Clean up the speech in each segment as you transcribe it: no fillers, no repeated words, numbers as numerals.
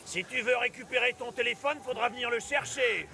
Si tu veux récupérer ton téléphone, faudra venir le chercher.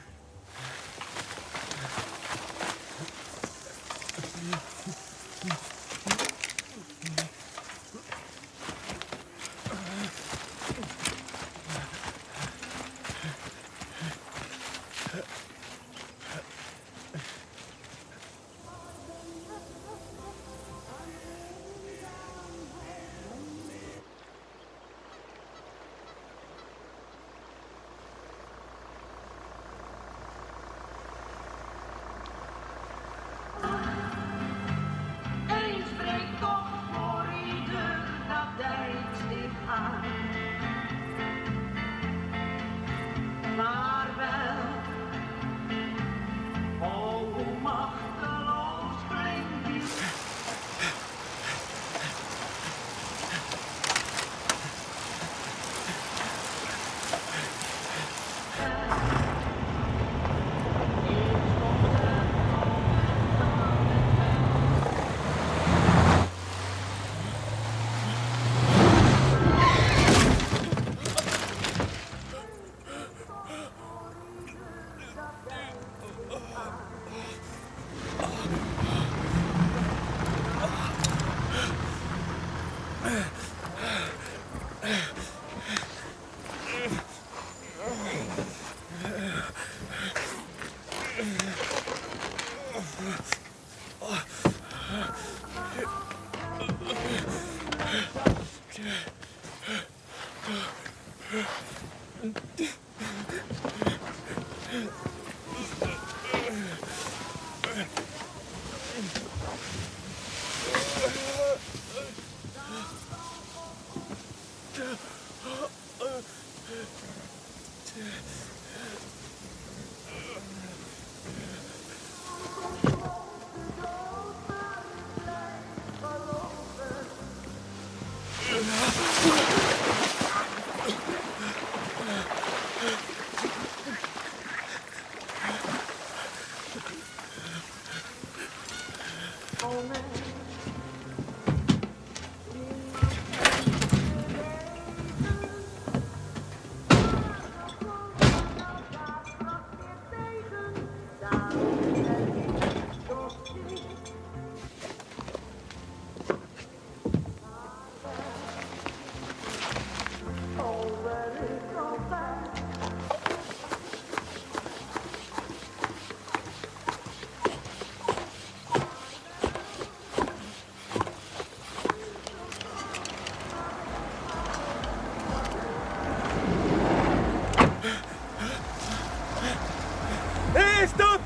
Hé, stop!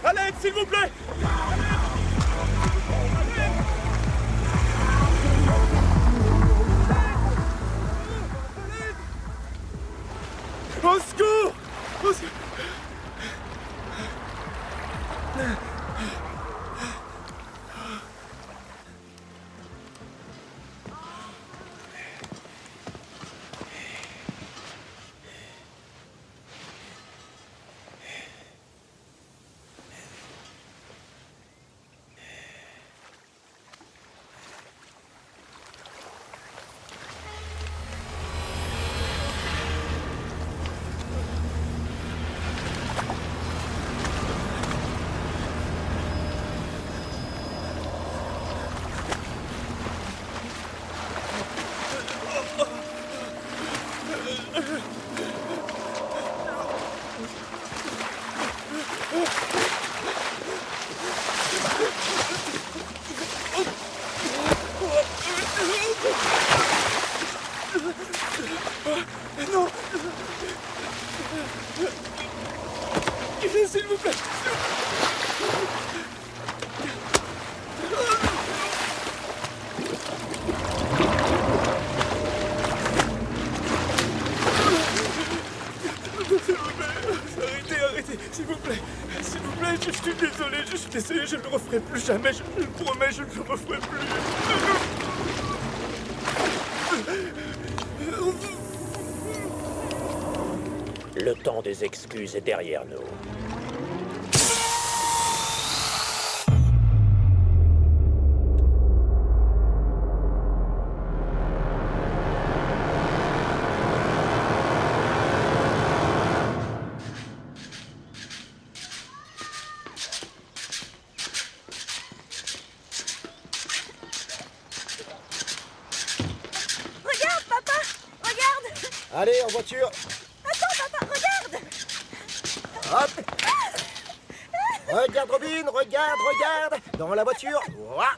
À l'aide, s'il vous plaît! Au secours! Au secours! Non! S'il vous plaît! Arrêtez, s'il vous plaît, je suis désolé, je ne le referai plus jamais, je le promets, je ne le referai plus. Le temps des excuses est derrière nous. Allez, en voiture. Attends, papa, regarde! Hop. Regarde, Robin, regarde. Dans la voiture. Ouah.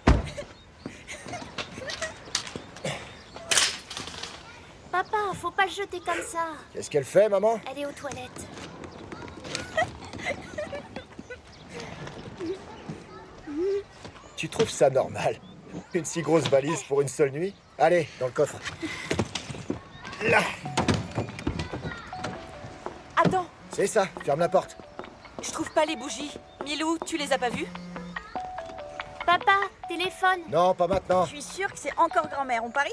Papa, faut pas le jeter comme ça. Qu'est-ce qu'elle fait, maman? Elle est aux toilettes. Tu trouves ça normal? Une si grosse valise pour une seule nuit? Allez, dans le coffre. Là. Attends, C'est ça, ferme la porte. je trouve pas les bougies. Milou, tu les as pas vues? Papa, téléphone. Non, pas maintenant. Je suis sûre que c'est encore grand-mère, on parie?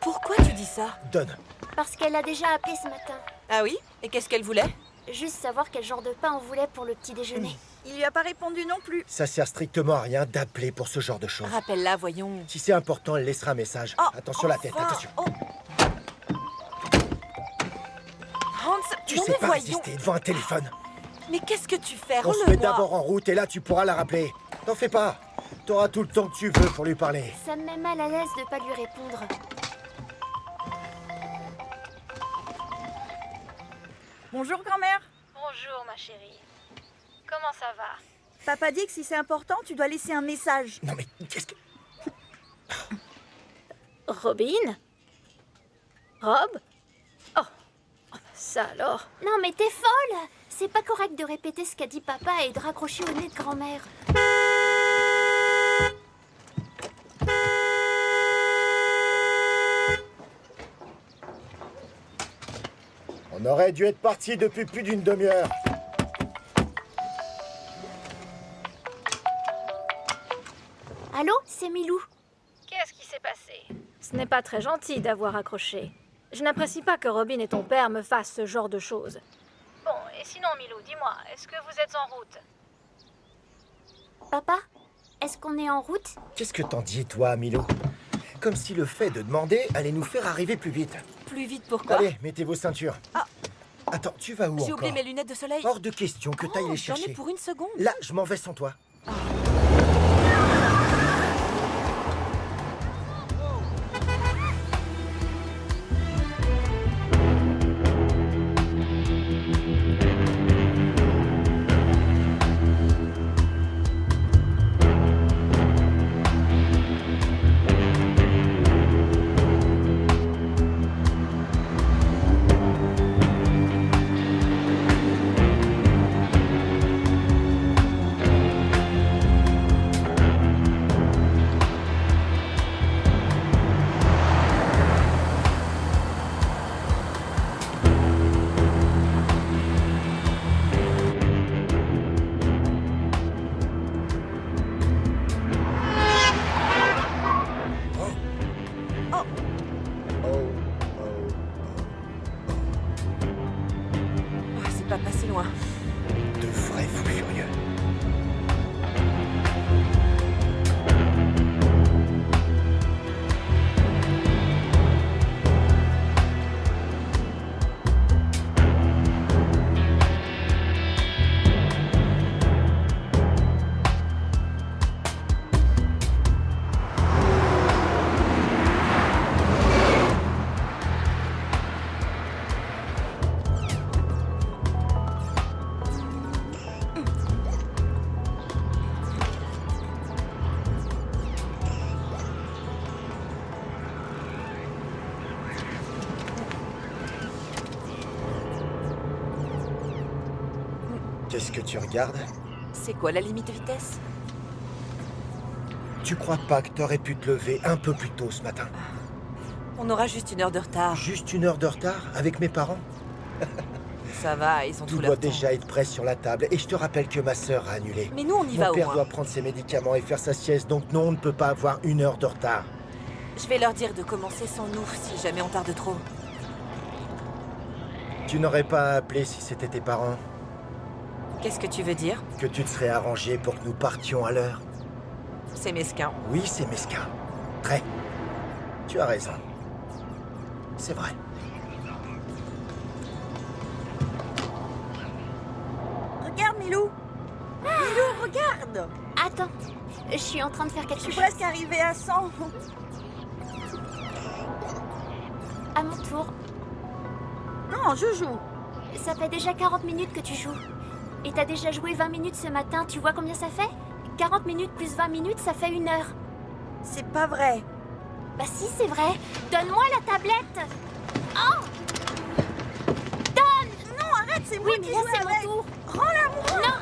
Pourquoi tu dis ça? Donne. Parce qu'elle a déjà appelé ce matin. Ah oui? Et qu'est-ce qu'elle voulait? Juste savoir quel genre de pain on voulait pour le petit déjeuner. Il lui a pas répondu non plus. Ça sert strictement à rien d'appeler pour ce genre de choses. Rappelle-la, voyons. Si c'est important, elle laissera un message. Oh, Attention la tête, enfin. attention. Oh. Hans, Tu non sais mais pas voyons. résister devant un téléphone. Mais qu'est-ce que tu fais? On se met Rends-le-moi. d'abord en route et là tu pourras la rappeler. T'en fais pas. T'auras tout le temps que tu veux pour lui parler. Ça me met mal à l'aise de pas lui répondre. Bonjour grand-mère. Bonjour ma chérie. Comment ça va? Papa dit que si c'est important, tu dois laisser un message. Non mais qu'est-ce que... Robin? Rob? Oh, ça alors? Non mais t'es folle. C'est pas correct de répéter ce qu'a dit papa et de raccrocher au nez de grand-mère. On aurait dû être parti depuis plus d'une demi-heure. Allô, c'est Milou. Qu'est-ce qui s'est passé? Ce n'est pas très gentil d'avoir accroché. Je n'apprécie pas que Robin et ton père me fassent ce genre de choses. Bon, et sinon, Milou, dis-moi, est-ce que vous êtes en route? Papa, est-ce qu'on est en route? Qu'est-ce que t'en dis, toi, Milo? Comme si le fait de demander allait nous faire arriver plus vite. Plus vite pourquoi? Allez, mettez vos ceintures. Ah. Attends, tu vas où J'ai encore? oublié mes lunettes de soleil. Hors de question que t'ailles les J'en ai chercher. pour une seconde. Là, je m'en vais sans toi. Ah, c'est pas passé loin. De vrais fous furieux. Qu'est-ce que tu regardes? C'est quoi la limite de vitesse? Tu crois pas que t'aurais pu te lever un peu plus tôt ce matin? On aura juste une heure de retard. Juste une heure de retard avec mes parents? Ça va, ils ont Tout tout doit leur temps. déjà être prêt sur la table. Et je te rappelle que ma sœur a annulé. Mais nous, on y Mon va au père moins. doit prendre ses médicaments et faire sa sieste, donc non, on ne peut pas avoir une heure de retard. Je vais leur dire de commencer sans nous si jamais on tarde trop. Tu n'aurais pas appelé si c'était tes parents? Qu'est-ce que tu veux dire? Que tu te serais arrangé pour que nous partions à l'heure? C'est mesquin. Oui, c'est mesquin. Très. Tu as raison. C'est vrai. Regarde, Milou. Milou, regarde. Attends, je suis en train de faire Je quelque suis chose. presque arrivée à 100. À mon tour. Non, je joue. Ça fait déjà 40 minutes que tu joues. Et t'as déjà joué 20 minutes ce matin, tu vois combien ça fait? 40 minutes plus 20 minutes, ça fait 1 heure. C'est pas vrai. Bah si, c'est vrai. Donne-moi la tablette. Oh! Donne! Non, arrête, c'est moi Oui, mais qui là, joue c'est mon avec. tour. Rends-la-moi. Non,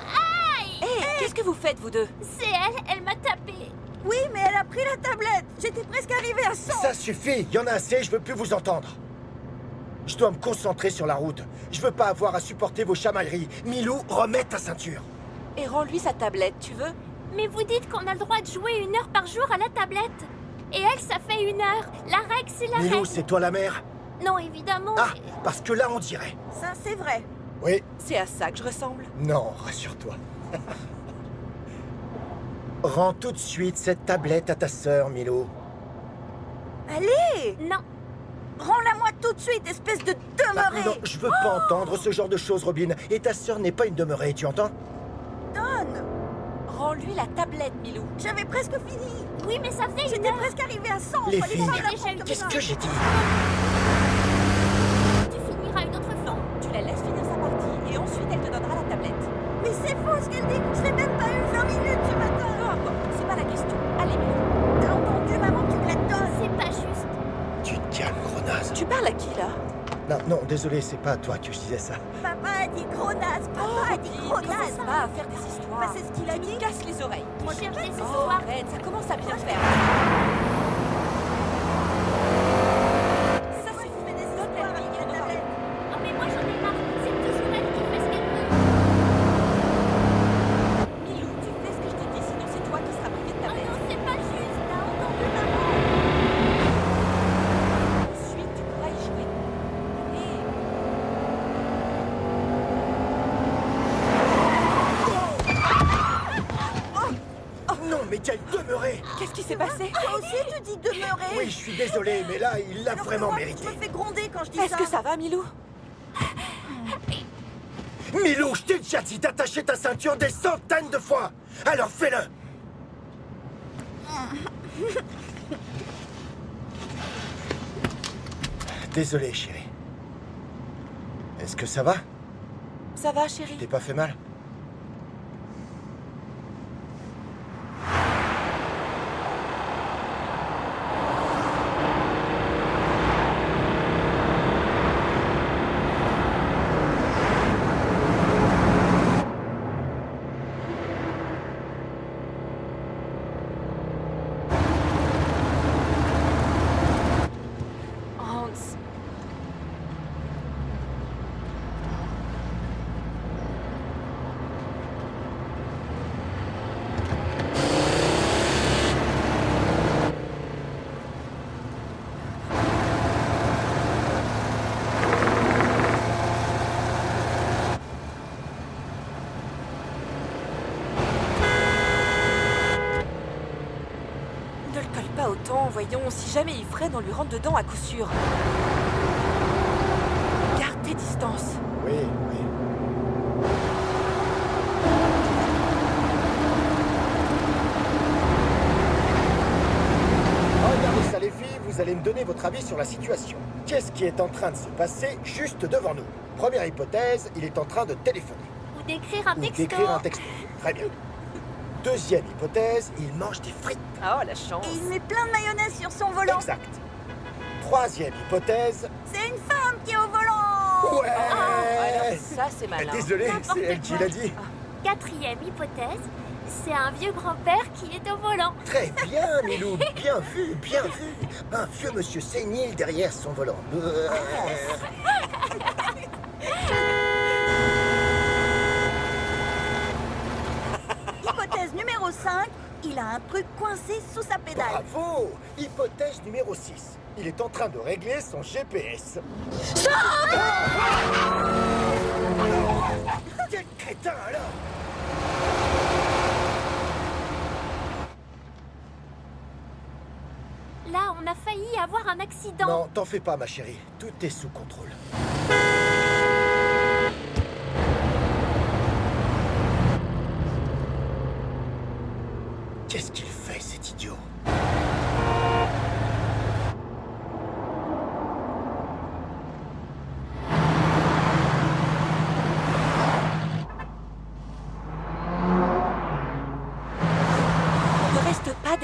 aïe! Hé, qu'est-ce que vous faites, vous deux? C'est elle m'a tapé. Oui, mais elle a pris la tablette. J'étais presque arrivée à 100. Ça suffit, y en a assez, je veux plus vous entendre. Je dois me concentrer sur la route. Je veux pas avoir à supporter vos chamailleries. Milou, remets ta ceinture. Et rends-lui sa tablette, tu veux? Mais vous dites qu'on a le droit de jouer 1 heure par jour à la tablette. Et elle, ça fait 1 heure. La règle, c'est la Milou, règle. c'est toi la mère? Non, évidemment. Ah, parce que là, on dirait. Ça, c'est vrai. Oui, C'est à ça que je ressemble. non, rassure-toi. Rends tout de suite cette tablette à ta sœur, Milou. Allez, Non. rends-la-moi tout de suite, espèce de demeurée. Non, je veux pas entendre ce genre de choses, Robin. Et ta sœur n'est pas une demeurée, tu entends? Donne. Rends-lui la tablette, Milou. J'avais presque fini. Oui, mais ça fait 1 J'étais heure. presque arrivée à 100. Les Fallait filles, pas la déjà prendre eu comme Qu'est-ce ça. que j'ai dit? Tu finiras une autre fois. Tu la laisses finir sa partie et ensuite elle te donnera la tablette. Mais c'est faux ce qu'elle dit. Je n'ai même pas eu 20 minutes ce matin. Peu importe, c'est pas la question. Allez, Milou. T'as entendu, maman, tu me la donnes. C'est pas juste. Tu te calmes, gros naze. Tu parles à qui, là? Non, non, désolé, c'est pas à toi que je disais ça. Papa a dit gros naze. Papa a dit gros naze. Commence pas à faire des histoires. Bah, c'est ce qu'il a Tu dit. me casses les oreilles. Moi, je cherche des Oh, histoires. arrête, ça commence à bien faire. Ça, c'est Tu fais des Donne histoires la avec ligne, la on en parle. tablette. Oh, mais moi, j'en ai marre. C'est toujours elle qui fait ce qu'elle veut. Milou, tu fais ce que je te dis, sinon c'est toi qui seras privé de Oh tablette. non, c'est pas juste. T'as entendu, maman? Ensuite, tu pourras y jouer. Et... Non, mais quelle demeurée! Qu'est-ce qui s'est passé? Toi aussi, tu dis demeurer. Oui, je suis désolé, mais là, il l'a Alors que vraiment moi, mérité. Je me fais gronder quand je dis Est-ce ça. que ça va, Milou? Milou, je t'ai déjà dit d'attacher ta ceinture des centaines de fois! Alors fais-le! Désolé, chérie. Est-ce que ça va? Ça va, chérie? T'es pas fait mal? Hans. Ne le colle pas autant, voyons. Si jamais il freine, on lui rentre dedans à coup sûr. Garde tes distances. Oui, oui. Regardez ça, les filles, vous allez me donner votre avis sur la situation. Qu'est-ce qui est en train de se passer juste devant nous? Première hypothèse, il est en train de téléphoner. Ou d'écrire un Ou texto. d'écrire un texto. Très bien. Deuxième hypothèse, il mange des frites. Oh, la chance. Et il met plein de mayonnaise sur son volant. Exact. Troisième hypothèse, C'est une femme qui est au volant. ouais. Alors ça, c'est malin. Désolé, N'importe c'est elle qui quoi. l'a dit. Quatrième hypothèse, c'est un vieux grand-père qui est au volant. Très bien, Milou, bien vu, bien vu. Un vieux monsieur sénile derrière son volant. Hypothèse numéro 5, il a un truc coincé sous sa pédale. Bravo. Hypothèse numéro 6. Il est en train de régler son GPS. Quel crétin alors! Là, on a failli avoir un accident. Non, t'en fais pas, ma chérie. Tout est sous contrôle. Qu'est-ce qu'il fait, cet idiot?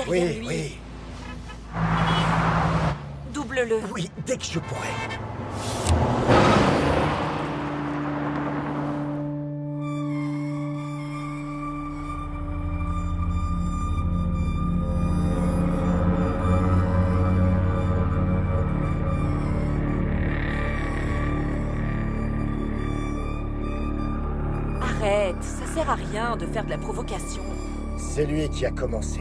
derrière Oui, lui. oui, Double-le. oui, dès que je pourrai. Arrête, ça sert à rien de faire de la provocation. C'est lui qui a commencé.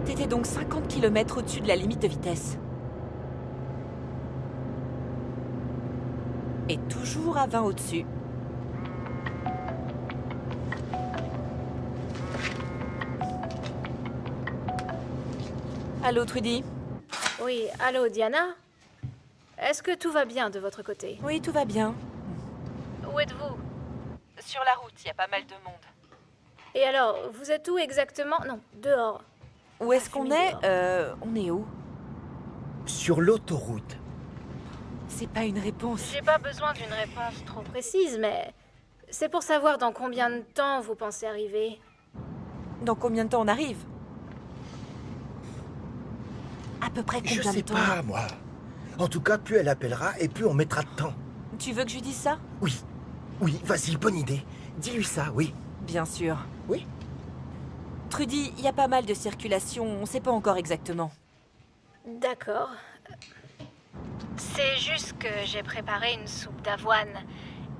T'étais donc 50 km au-dessus de la limite de vitesse. Et toujours à 20 au-dessus. Allô, Trudy? Oui, allô, Diana? Est-ce que tout va bien de votre côté? Oui, tout va bien. Où êtes-vous? Sur la route, il y a pas mal de monde. Et alors, vous êtes où exactement? Non, dehors. Où est-ce qu'on est? On est où? Sur l'autoroute. C'est pas une réponse. J'ai pas besoin d'une réponse trop précise, mais c'est pour savoir dans combien de temps vous pensez arriver. Dans combien de temps on arrive? À peu près Je combien de sais temps? pas, moi. En tout cas, plus elle appellera et plus on mettra de temps. Tu veux que je lui dise ça? Oui, oui, vas-y, bonne idée. Dis-lui ça, oui. Bien sûr. Oui. Trudy, il y a pas mal de circulation, on sait pas encore exactement. D'accord. C'est juste que j'ai préparé une soupe d'avoine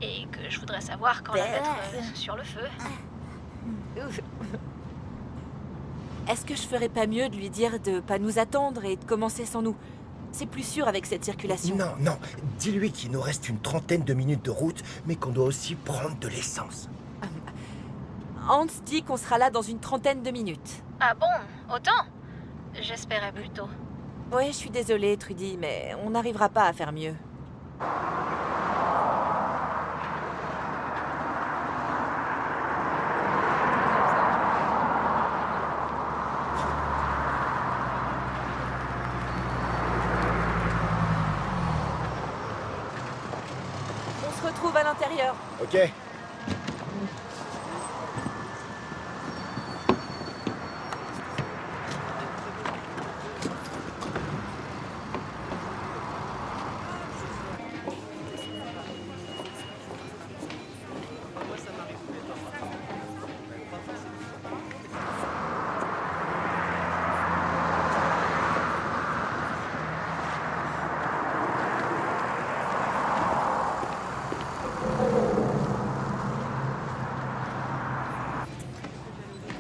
et que je voudrais savoir quand la mettre sur le feu. Est-ce que je ferais pas mieux de lui dire de pas nous attendre et de commencer sans nous? C'est plus sûr avec cette circulation. Non, non, dis-lui qu'il nous reste une trentaine de minutes de route, mais qu'on doit aussi prendre de l'essence. Hans dit qu'on sera là dans une trentaine de minutes. Ah bon? Autant? J'espérais plutôt. Ouais, je suis désolée, Trudy, mais on n'arrivera pas à faire mieux. On se retrouve à l'intérieur. Ok.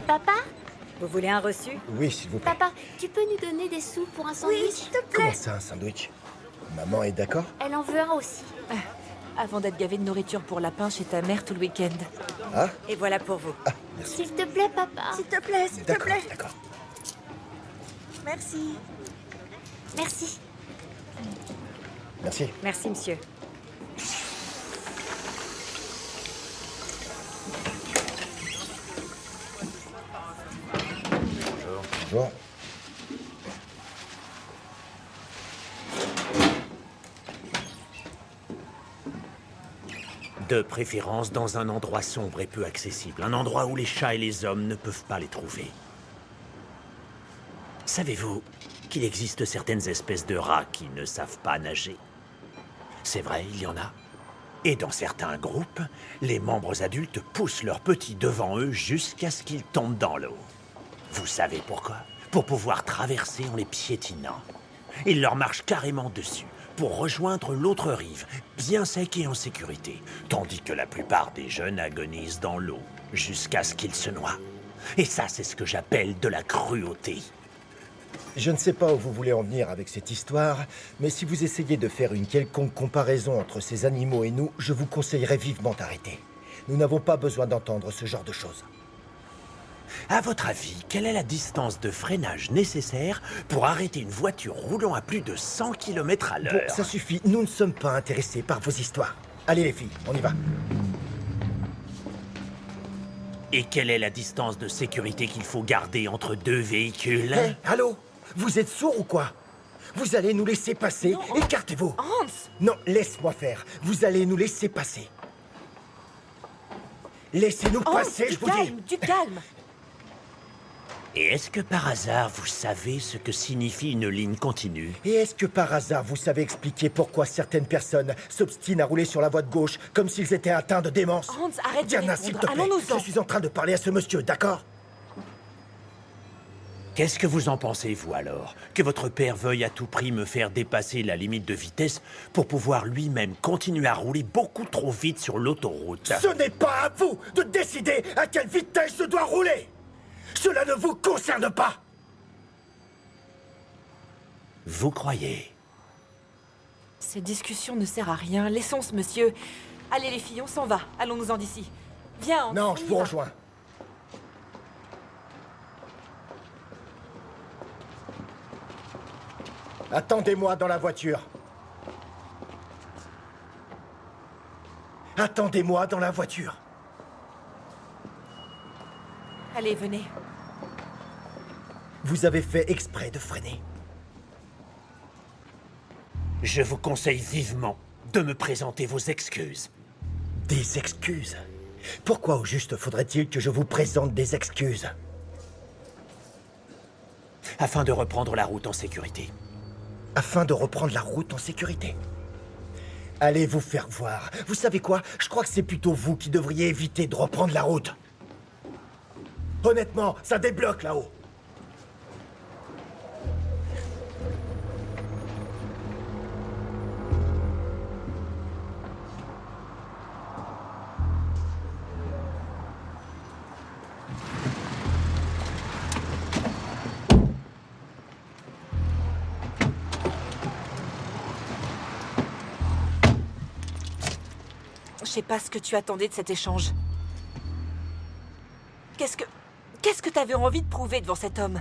Papa? Vous voulez un reçu? Oui, s'il vous plaît. Papa, tu peux nous donner des sous pour un Oui, sandwich? s'il te plaît. Comment ça, un sandwich? Maman est d'accord? Elle en veut un aussi. Avant d'être gavé de nourriture pour lapin chez ta mère tout le week-end. Ah, Et voilà pour vous. ah, merci. S'il te plaît, papa. S'il te plaît, s'il te D'accord, plaît. d'accord. Merci. Merci. Merci. Merci, monsieur. Bonjour. De préférence dans un endroit sombre et peu accessible. Un endroit où les chats et les hommes ne peuvent pas les trouver. Savez-vous qu'il existe certaines espèces de rats qui ne savent pas nager? C'est vrai, il y en a. Et dans certains groupes, les membres adultes poussent leurs petits devant eux jusqu'à ce qu'ils tombent dans l'eau. Vous savez pourquoi? Pour pouvoir traverser en les piétinant. Ils leur marchent carrément dessus pour rejoindre l'autre rive, bien sec et en sécurité, tandis que la plupart des jeunes agonisent dans l'eau jusqu'à ce qu'ils se noient. Et ça, c'est ce que j'appelle de la cruauté. Je ne sais pas où vous voulez en venir avec cette histoire, mais si vous essayez de faire une quelconque comparaison entre ces animaux et nous, je vous conseillerais vivement d'arrêter. Nous n'avons pas besoin d'entendre ce genre de choses. À votre avis, quelle est la distance de freinage nécessaire pour arrêter une voiture roulant à plus de 100 km à Bon, l'heure? ça suffit. Nous ne sommes pas intéressés par vos histoires. Allez les filles, on y va. Et quelle est la distance de sécurité qu'il faut garder entre deux véhicules? Hé, allô? Vous êtes sourds ou quoi? Vous allez nous laisser passer. Non. Écartez-vous. Hans! Non, laisse-moi faire. Vous allez nous laisser passer. Laissez-nous Hans, passer, du je vous dis. calme, du calme. Et est-ce que par hasard vous savez ce que signifie une ligne continue? Et est-ce que par hasard vous savez expliquer pourquoi certaines personnes s'obstinent à rouler sur la voie de gauche comme s'ils étaient atteints de démence? Hans, arrête de Diana, s'il te répondre. plaît, Allons-nous-en. je suis en train de parler à ce monsieur, d'accord? Qu'est-ce que vous en pensez, vous, alors? Que votre père veuille à tout prix me faire dépasser la limite de vitesse pour pouvoir lui-même continuer à rouler beaucoup trop vite sur l'autoroute? Ce n'est pas à vous de décider à quelle vitesse je dois rouler. Cela ne vous concerne pas. Vous croyez? Cette discussion ne sert à rien. Laissons ce monsieur. Allez les filles, on s'en va. Allons-nous-en d'ici. Viens, Hans, Non, on je y vous va. rejoins. Attendez-moi dans la voiture. Attendez-moi dans la voiture. Allez, venez. Vous avez fait exprès de freiner. Je vous conseille vivement de me présenter vos excuses. Des excuses? Pourquoi au juste faudrait-il que je vous présente des excuses? Afin de reprendre la route en sécurité. Afin de reprendre la route en sécurité. Allez vous faire voir. Vous savez quoi? Je crois que c'est plutôt vous qui devriez éviter de reprendre la route. Honnêtement, ça débloque là-haut. Je sais pas ce que tu attendais de cet échange. Qu'est-ce que t'avais envie de prouver devant cet homme?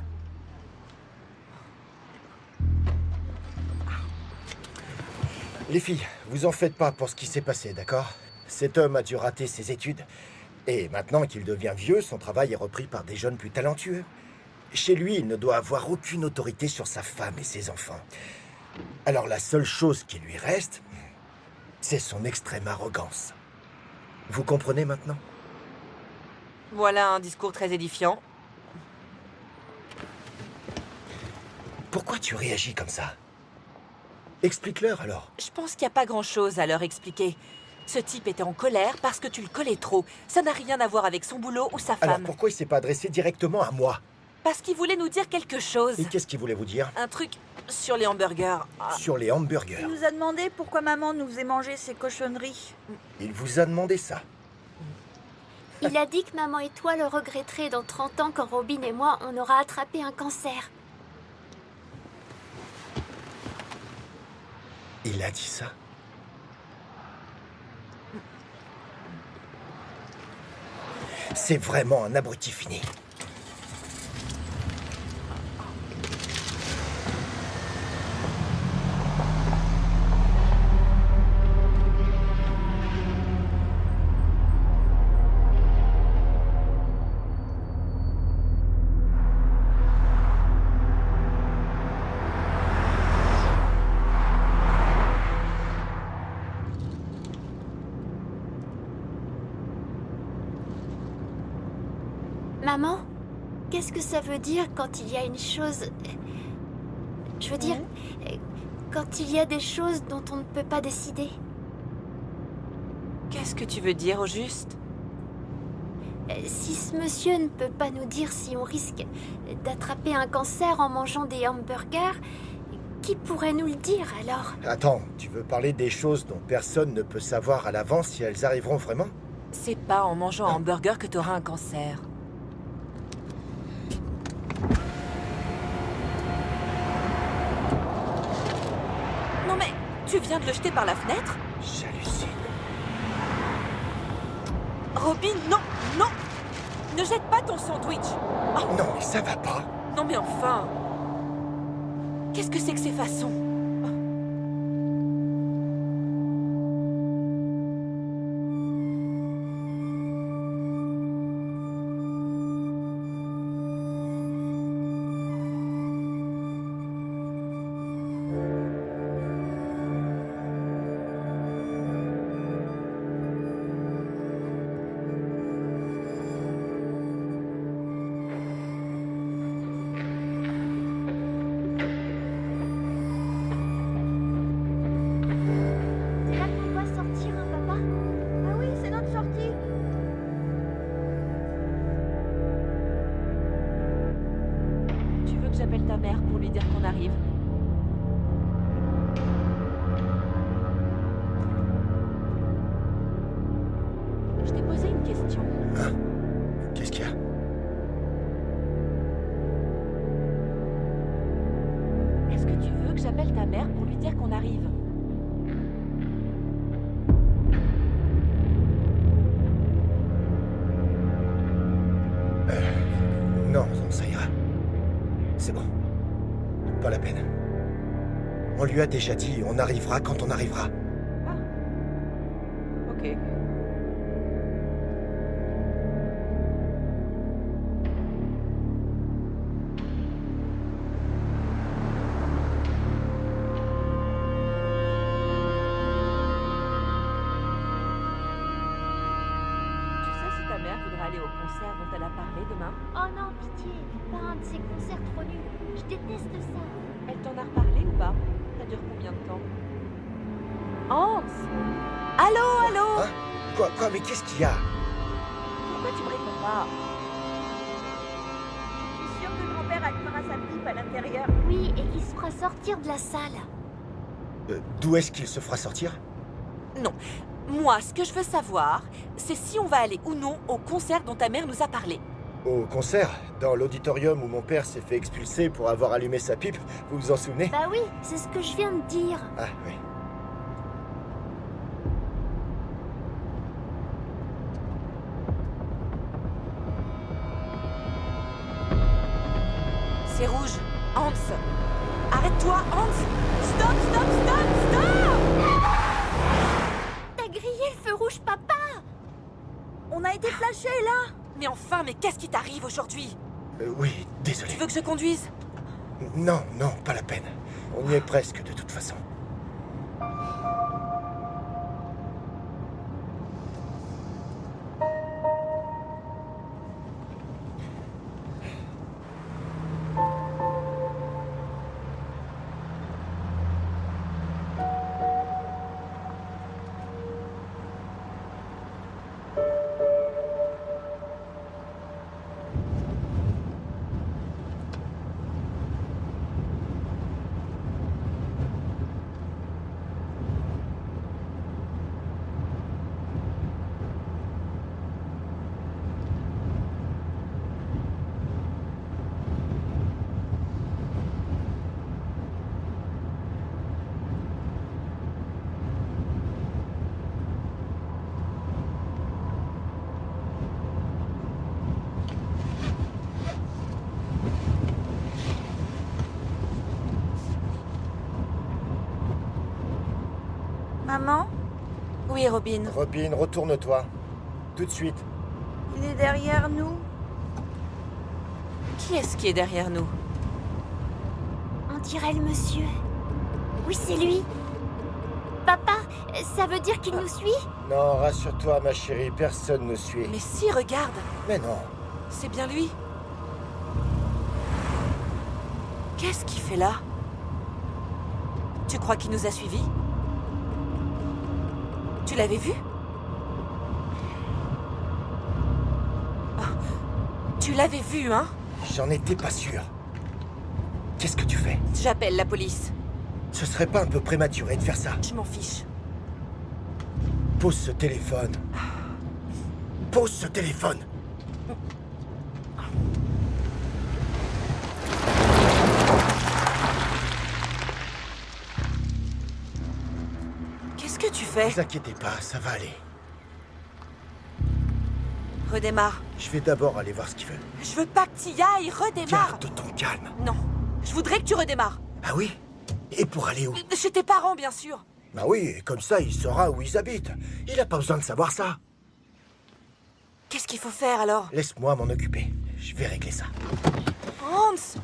Les filles, vous en faites pas pour ce qui s'est passé, d'accord? Cet homme a dû rater ses études. Et maintenant qu'il devient vieux, son travail est repris par des jeunes plus talentueux. Chez lui, il ne doit avoir aucune autorité sur sa femme et ses enfants. Alors la seule chose qui lui reste, c'est son extrême arrogance. Vous comprenez maintenant? Voilà un discours très édifiant. Pourquoi tu réagis comme ça? Explique-leur alors. Je pense qu'il n'y a pas grand-chose à leur expliquer. Ce type était en colère parce que tu le collais trop. Ça n'a rien à voir avec son boulot ou sa Alors femme. pourquoi il s'est pas adressé directement à moi? Parce qu'il voulait nous dire quelque chose. Et qu'est-ce qu'il voulait vous dire? Un truc sur les hamburgers. Ah, Sur les hamburgers. Il nous a demandé pourquoi maman nous faisait manger ces cochonneries. Il vous a demandé ça. Il a dit que maman et toi le regretterez dans 30 ans quand Robin et moi, on aura attrapé un cancer. Il a dit ça? C'est vraiment un abruti fini. Maman, qu'est-ce que ça veut dire quand il y a une chose... Je veux dire, quand il y a des choses dont on ne peut pas décider. qu'est-ce que tu veux dire au juste? Si ce monsieur ne peut pas nous dire si on risque d'attraper un cancer en mangeant des hamburgers, qui pourrait nous le dire alors? Attends, tu veux parler des choses dont personne ne peut savoir à l'avance si elles arriveront vraiment? C'est pas en mangeant un hamburger que t'auras un cancer. Non mais, tu viens de le jeter par la fenêtre? J'hallucine. Robin, non, non! Ne jette pas ton sandwich. Non, mais ça va pas. Non mais enfin. Qu'est-ce que c'est que ces façons? C'est là qu'on doit sortir, hein, papa? Ah oui, c'est notre sortie. Tu veux que j'appelle ta mère pour lui dire qu'on arrive? Je t'ai posé une question. Qu'est-ce qu'il y a? Est-ce que tu veux que j'appelle ta mère pour lui dire qu'on arrive? Non, non, ça ira. C'est bon. Pas la peine. On lui a déjà dit, on arrivera quand on arrivera. Ok. Tu sais si ta mère voudra aller au concert dont elle a parlé demain? Oh non, pitié, pas un de ces concerts trop nuls. Je déteste ça. Elle t'en a reparlé ou pas? Ça dure combien de temps? Hans! Allô, allô? Hein? Quoi, mais qu'est-ce qu'il y a? Pourquoi tu me réponds pas? Je suis sûre que grand-père allumera sa pipe à l'intérieur. Oui, et qu'il se fera sortir de la salle. D'où est-ce qu'il se fera sortir? Non. Moi, ce que je veux savoir, c'est si on va aller ou non au concert dont ta mère nous a parlé. Au concert, dans l'auditorium où mon père s'est fait expulser pour avoir allumé sa pipe, vous vous en souvenez? Bah oui, c'est ce que je viens de dire. Ah oui. C'est rouge. Hans! Arrête-toi, Hans! Stop, stop, stop, stop! T'as grillé le feu rouge, papa! On a été flashés là. Mais enfin, mais qu'est-ce qui t'arrive aujourd'hui? Oui, désolé. Tu veux que je conduise? Non, non, pas la peine. On y est presque de toute façon. Maman, Oui, Robin. Robin, retourne-toi. Tout de suite. il est derrière nous. Qui est-ce qui est derrière nous? On dirait le monsieur. Oui, c'est lui. Papa, ça veut dire qu'il nous suit? Non, rassure-toi, ma chérie, personne ne suit. Mais si, regarde! Mais non. C'est bien lui. Qu'est-ce qu'il fait là? Tu crois qu'il nous a suivis? Tu l'avais vu? Oh, tu l'avais vu, hein? J'en étais pas sûr. Qu'est-ce que tu fais? J'appelle la police. Ce serait pas un peu prématuré de faire ça? Je m'en fiche. Pose ce téléphone. Pose ce téléphone. Qu'est-ce que tu fais? Ne vous inquiétez pas, ça va aller. Redémarre. Je vais d'abord aller voir ce qu'il veut. Je veux pas que t'y ailles, redémarre. Garde ton calme. Non, je voudrais que tu redémarres. Ah oui? Et pour aller où? Chez tes parents, bien sûr. Bah oui, comme ça, il saura où ils habitent. Il a pas besoin de savoir ça. Qu'est-ce qu'il faut faire alors? Laisse-moi m'en occuper. Je vais régler ça. Hans!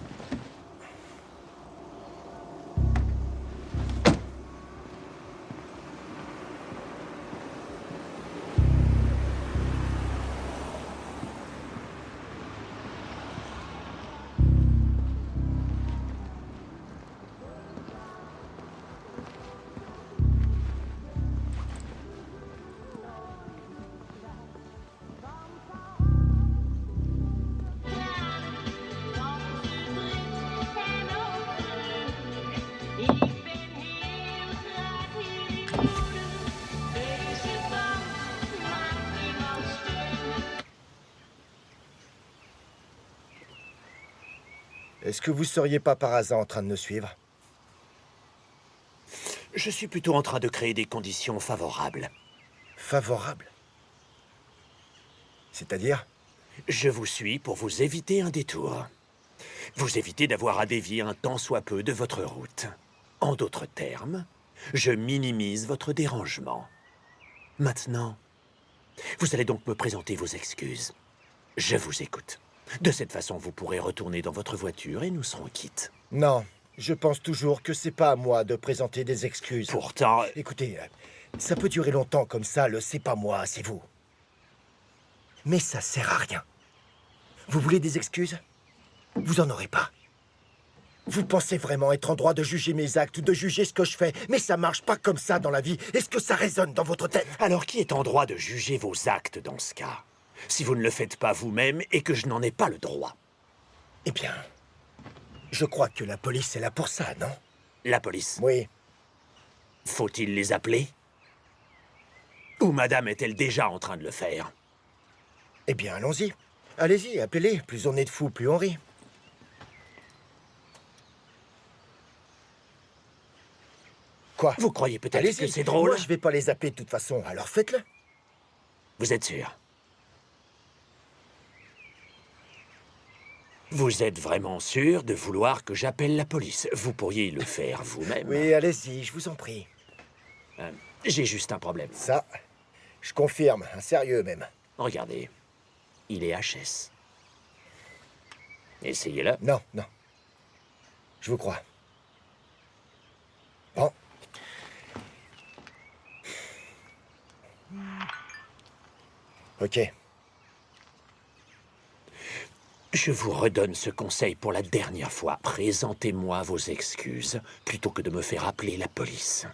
Est-ce que vous seriez pas par hasard en train de nous suivre? Je suis plutôt en train de créer des conditions favorables. Favorable? C'est-à-dire? Je vous suis pour vous éviter un détour. Vous éviter d'avoir à dévier un tant soit peu de votre route. En d'autres termes, je minimise votre dérangement. Maintenant, vous allez donc me présenter vos excuses. Je vous écoute. De cette façon, vous pourrez retourner dans votre voiture et nous serons quittes. Non, je pense toujours que c'est pas à moi de présenter des excuses. Pourtant, Écoutez, ça peut durer longtemps comme ça, le c'est pas moi, c'est vous. Mais ça sert à rien. Vous voulez des excuses? Vous en aurez pas. Vous pensez vraiment être en droit de juger mes actes ou de juger ce que je fais, mais ça marche pas comme ça dans la vie. Est-ce que ça résonne dans votre tête? alors qui est en droit de juger vos actes dans ce cas? Si vous ne le faites pas vous-même et que je n'en ai pas le droit. Eh bien, je crois que la police est là pour ça, non? La police, Oui. faut-il les appeler? Ou madame est-elle déjà en train de le faire? Eh bien, allons-y. Allez-y, appelez-les. Plus on est de fous, plus on rit. Quoi? Vous croyez peut-être Allez-y. que c'est drôle? Moi, je vais pas les appeler de toute façon, alors faites-le. Vous êtes sûr? Vous êtes vraiment sûr de vouloir que j'appelle la police? Vous pourriez le faire vous-même. Oui, allez-y, je vous en prie. J'ai juste un problème. Ça, je confirme, un sérieux même. Regardez, il est HS. Essayez-le. Non, non. Je vous crois. Bon. Ok. Je vous redonne ce conseil pour la dernière fois. Présentez-moi vos excuses, plutôt que de me faire appeler la police.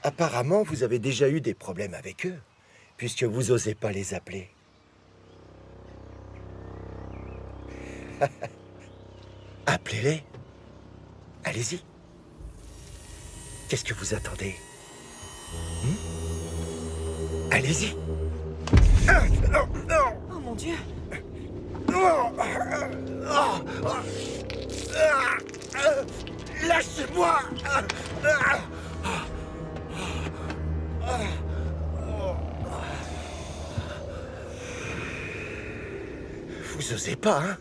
Apparemment, vous avez déjà eu des problèmes avec eux, puisque vous osez pas les appeler. Appelez-les. Allez-y. Qu'est-ce que vous attendez? Allez-y. Oh mon Dieu! Lâchez-moi! Vous osez pas, hein?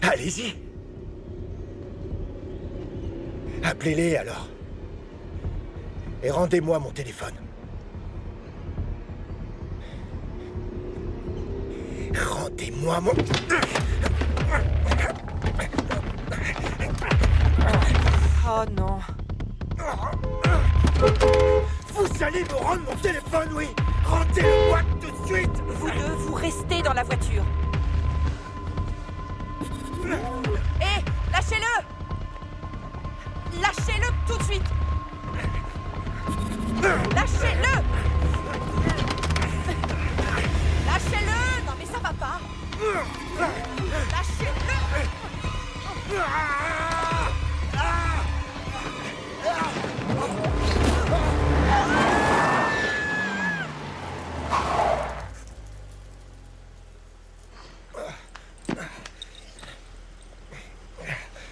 Allez-y. Appelez-les alors. Et rendez-moi mon téléphone. Rendez-moi mon... Oh non. Vous allez me rendre mon téléphone, oui? Rendez-le-moi tout de suite! Vous deux, vous restez dans la voiture. Hé, lâchez-le! Lâchez-le tout de suite! Lâchez-le! Lâchez-le! Non mais ça va pas! Lâchez-le!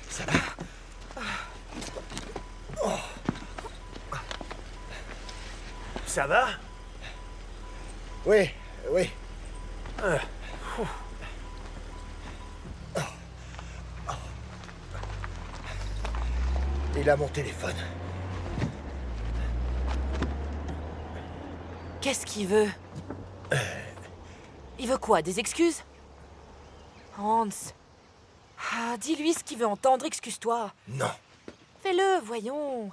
Ça va? Ça va? Oui, oui. Il a mon téléphone. Qu'est-ce qu'il veut? Il veut quoi? Des excuses? Hans. Ah, dis-lui ce qu'il veut entendre, excuse-toi. Non. Fais-le, voyons.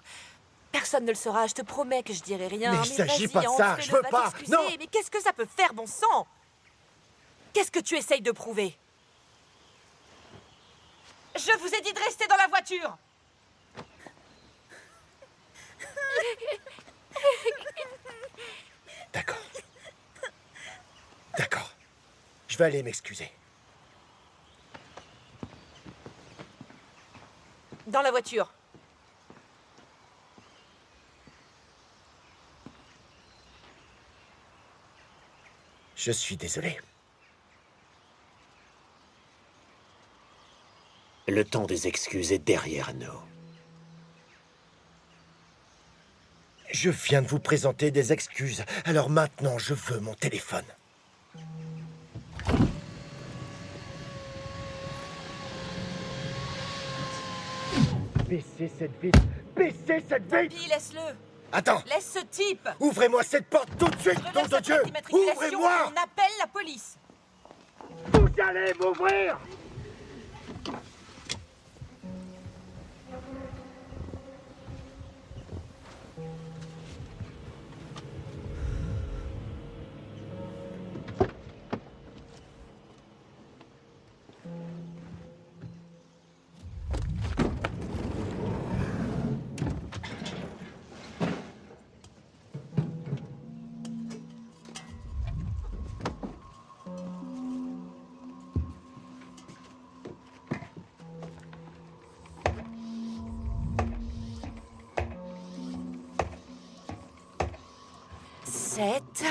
Personne ne le saura, je te promets que je dirai rien. Mais il s'agit vas-y, pas de Hans, ça, fais-le, je veux va pas, t'excuser. non. Mais qu'est-ce que ça peut faire, bon sang? Qu'est-ce que tu essayes de prouver? Je vous ai dit de rester dans la voiture. D'accord. D'accord. Je vais aller m'excuser. Dans la voiture. Je suis désolé. Le temps des excuses est derrière nous. Je viens de vous présenter des excuses, alors maintenant je veux mon téléphone. Baissez cette vitre! Baissez cette vitre! Puis laisse-le. Attends! Laisse ce type. Ouvrez-moi cette porte tout de suite, nom Relève de sa Dieu! plaque d'immatriculation, Ouvrez-moi! On appelle la police. Vous allez m'ouvrir! Sept.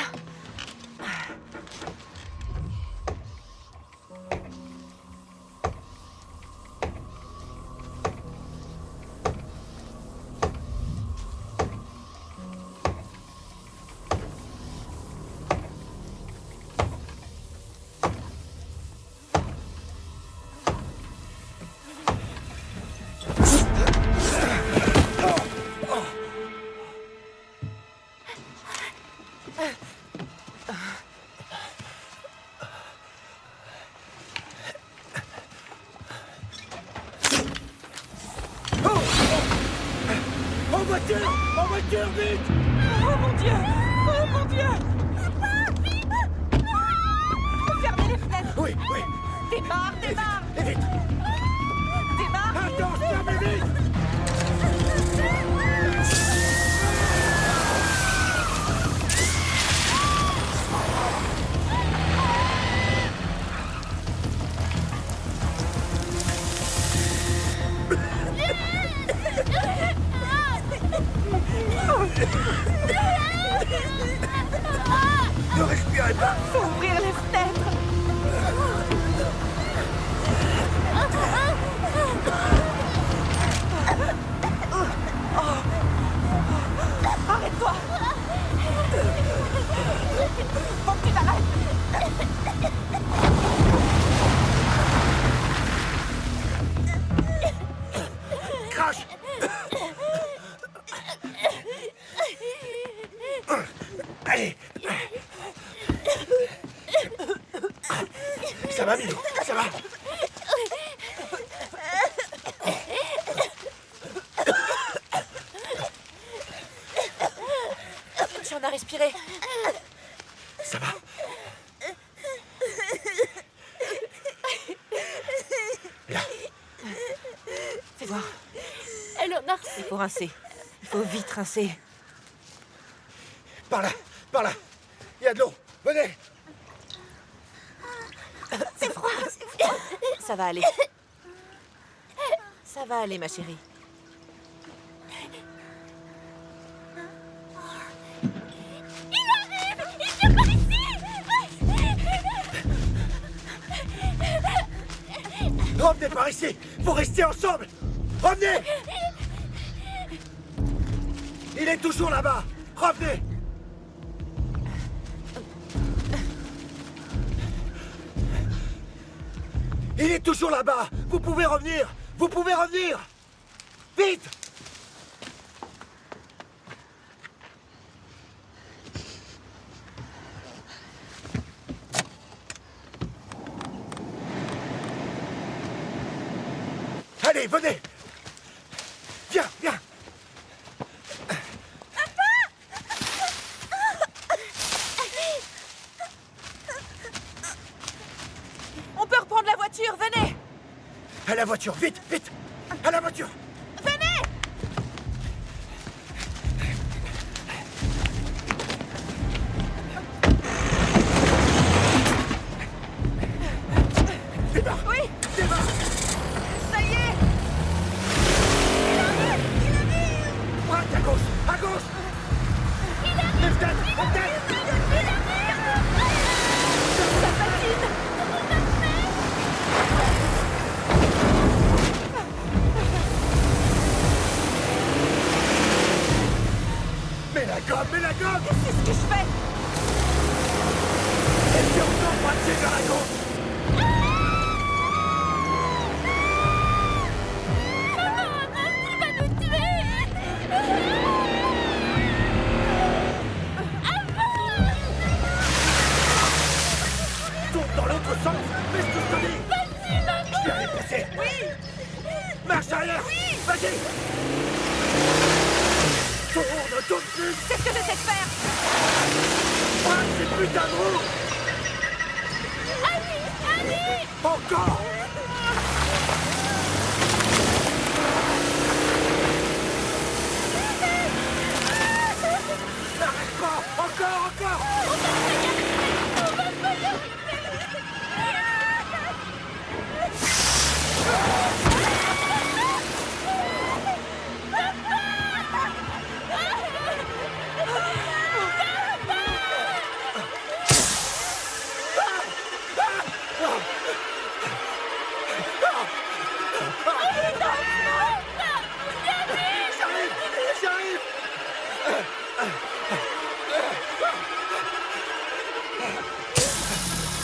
En voiture, vite! Oh mon Dieu! Oh mon Dieu! Fermez les fenêtres! Oui, oui! Démarre, démarre! Et vite! Démarre! Attends, fermez vite! Ne respirez pas! Faut ouvrir les fenêtres! Arrête-toi! Faut que tu t'arrêtes! Crash! Allez! Ça va, Milou? Ça va? Tu en as respiré. Ça va? Là. Fais voir. Elle en a reçu. Il faut rincer. Il faut vite rincer. Par là! Par là! Il y a de l'eau! Venez! Ça va aller. Ça va aller, ma chérie. Revenez par ici! Faut rester ensemble! Revenez! Il est toujours là-bas! Revenez! Il est toujours là-bas. Vous pouvez revenir. Vous pouvez revenir. Vite. Allez, venez. Viens, viens. On peut reprendre la voiture, venez! À la voiture, vite, vite. À la voiture. Venez! Démarre. Oui, Démarre. ça y est! Braque à gauche. À gauche. Lève tête. Lève tête. Ça patine! Mets la gomme, mets la gomme. C'est ce que je fais! Et puis encore braquer vers la gauche. Il va nous tuer. Tourne dans l'autre sens. Fais ce que je te dis. Je viens les pousser. Oui! Marche arrière. Oui. Vas-y. Tourne plus. C'est ce que j'essaie de faire! Braque ces putains de roues. Encore. N'arrête pas. Encore, encore. J'arrive. J'arrive.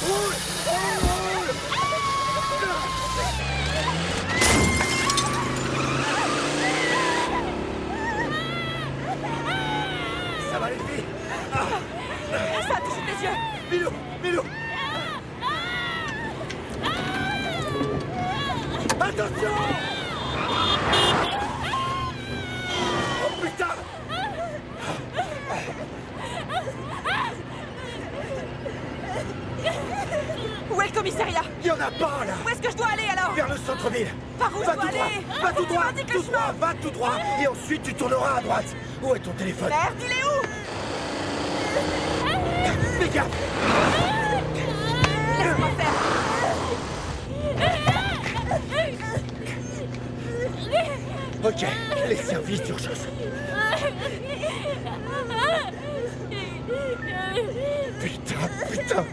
Roule. Roule. Ça va les filles. Ça a touché tes yeux! Milou. Milou. Attention. Oh putain. Où est le commissariat? Il y en a pas là. Où est-ce que je dois aller alors? Vers le centre-ville. Par où je Va dois tout droit. aller? Va tout droit. Indique le Tout droit. Va tout droit. Et ensuite tu tourneras à droite. Où est ton téléphone? Merde, il est où? Fais gaffe. Laisse-moi faire! Ok, les services d'urgence. Putain, putain.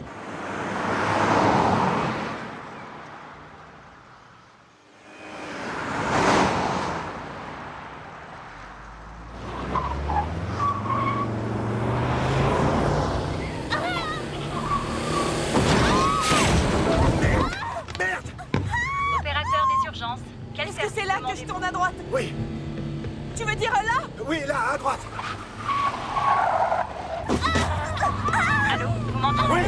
Merde. Opérateur des urgences. Quel Est-ce que service c'est là que je demandez-vous? tourne à droite? Oui, Tu veux dire là? oui, là, à droite. Allô, vous m'entendez? Oui.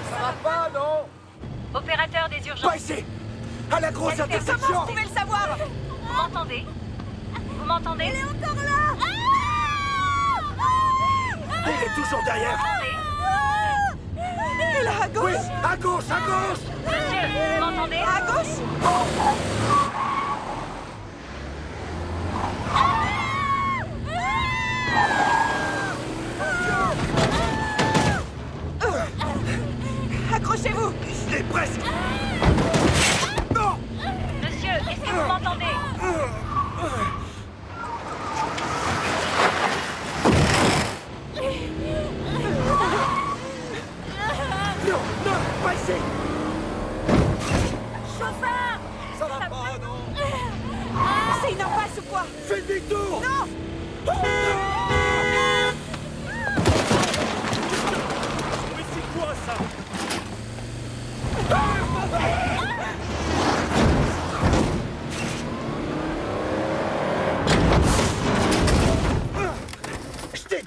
Ça va pas, non? Opérateur des urgences. Pas ici. À la grosse Est-ce que- Comment intersection. vous pouvez le savoir? Vous m'entendez? Vous m'entendez? Il est encore là. Il est toujours derrière. Il est là, à Oui, gauche! à gauche, à gauche. Monsieur, vous m'entendez? À gauche! Accrochez-vous! Je l'ai presque. Non. Monsieur, est-ce que vous m'entendez? Non, non, pas ici. Chauffeur! Ça va pas, non. C'est une impasse ou quoi? Fais demi-tour. Non! Mais c'est quoi ça?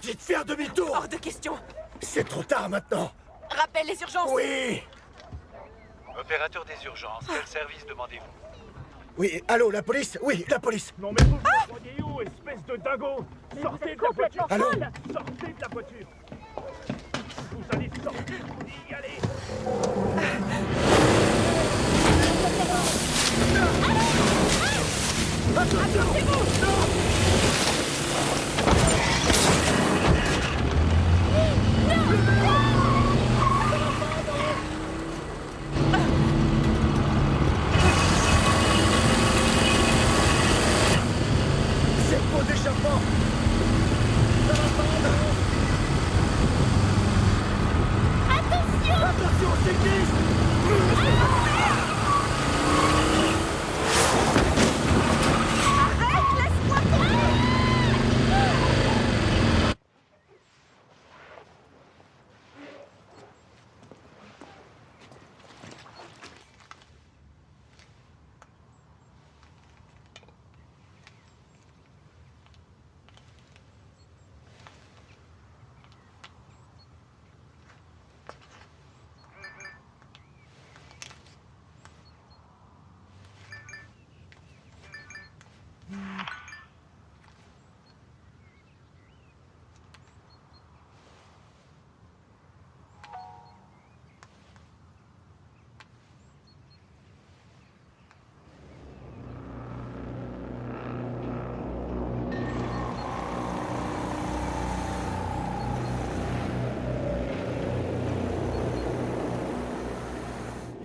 dit de faire demi-tour! Hors de question. C'est trop tard maintenant! Rappelle les urgences. Oui! Opérateur des urgences, quel service demandez-vous? Oui, allô, la police? Oui, la police! Non mais vous vous croyez où, espèce de dingo? Sortez de la voiture! Allô? Sortez de la voiture! Vous allez sortir, je vous dis, allez! C'est le pot d'échappement! Ça va prendre! Attention, c'est glisse!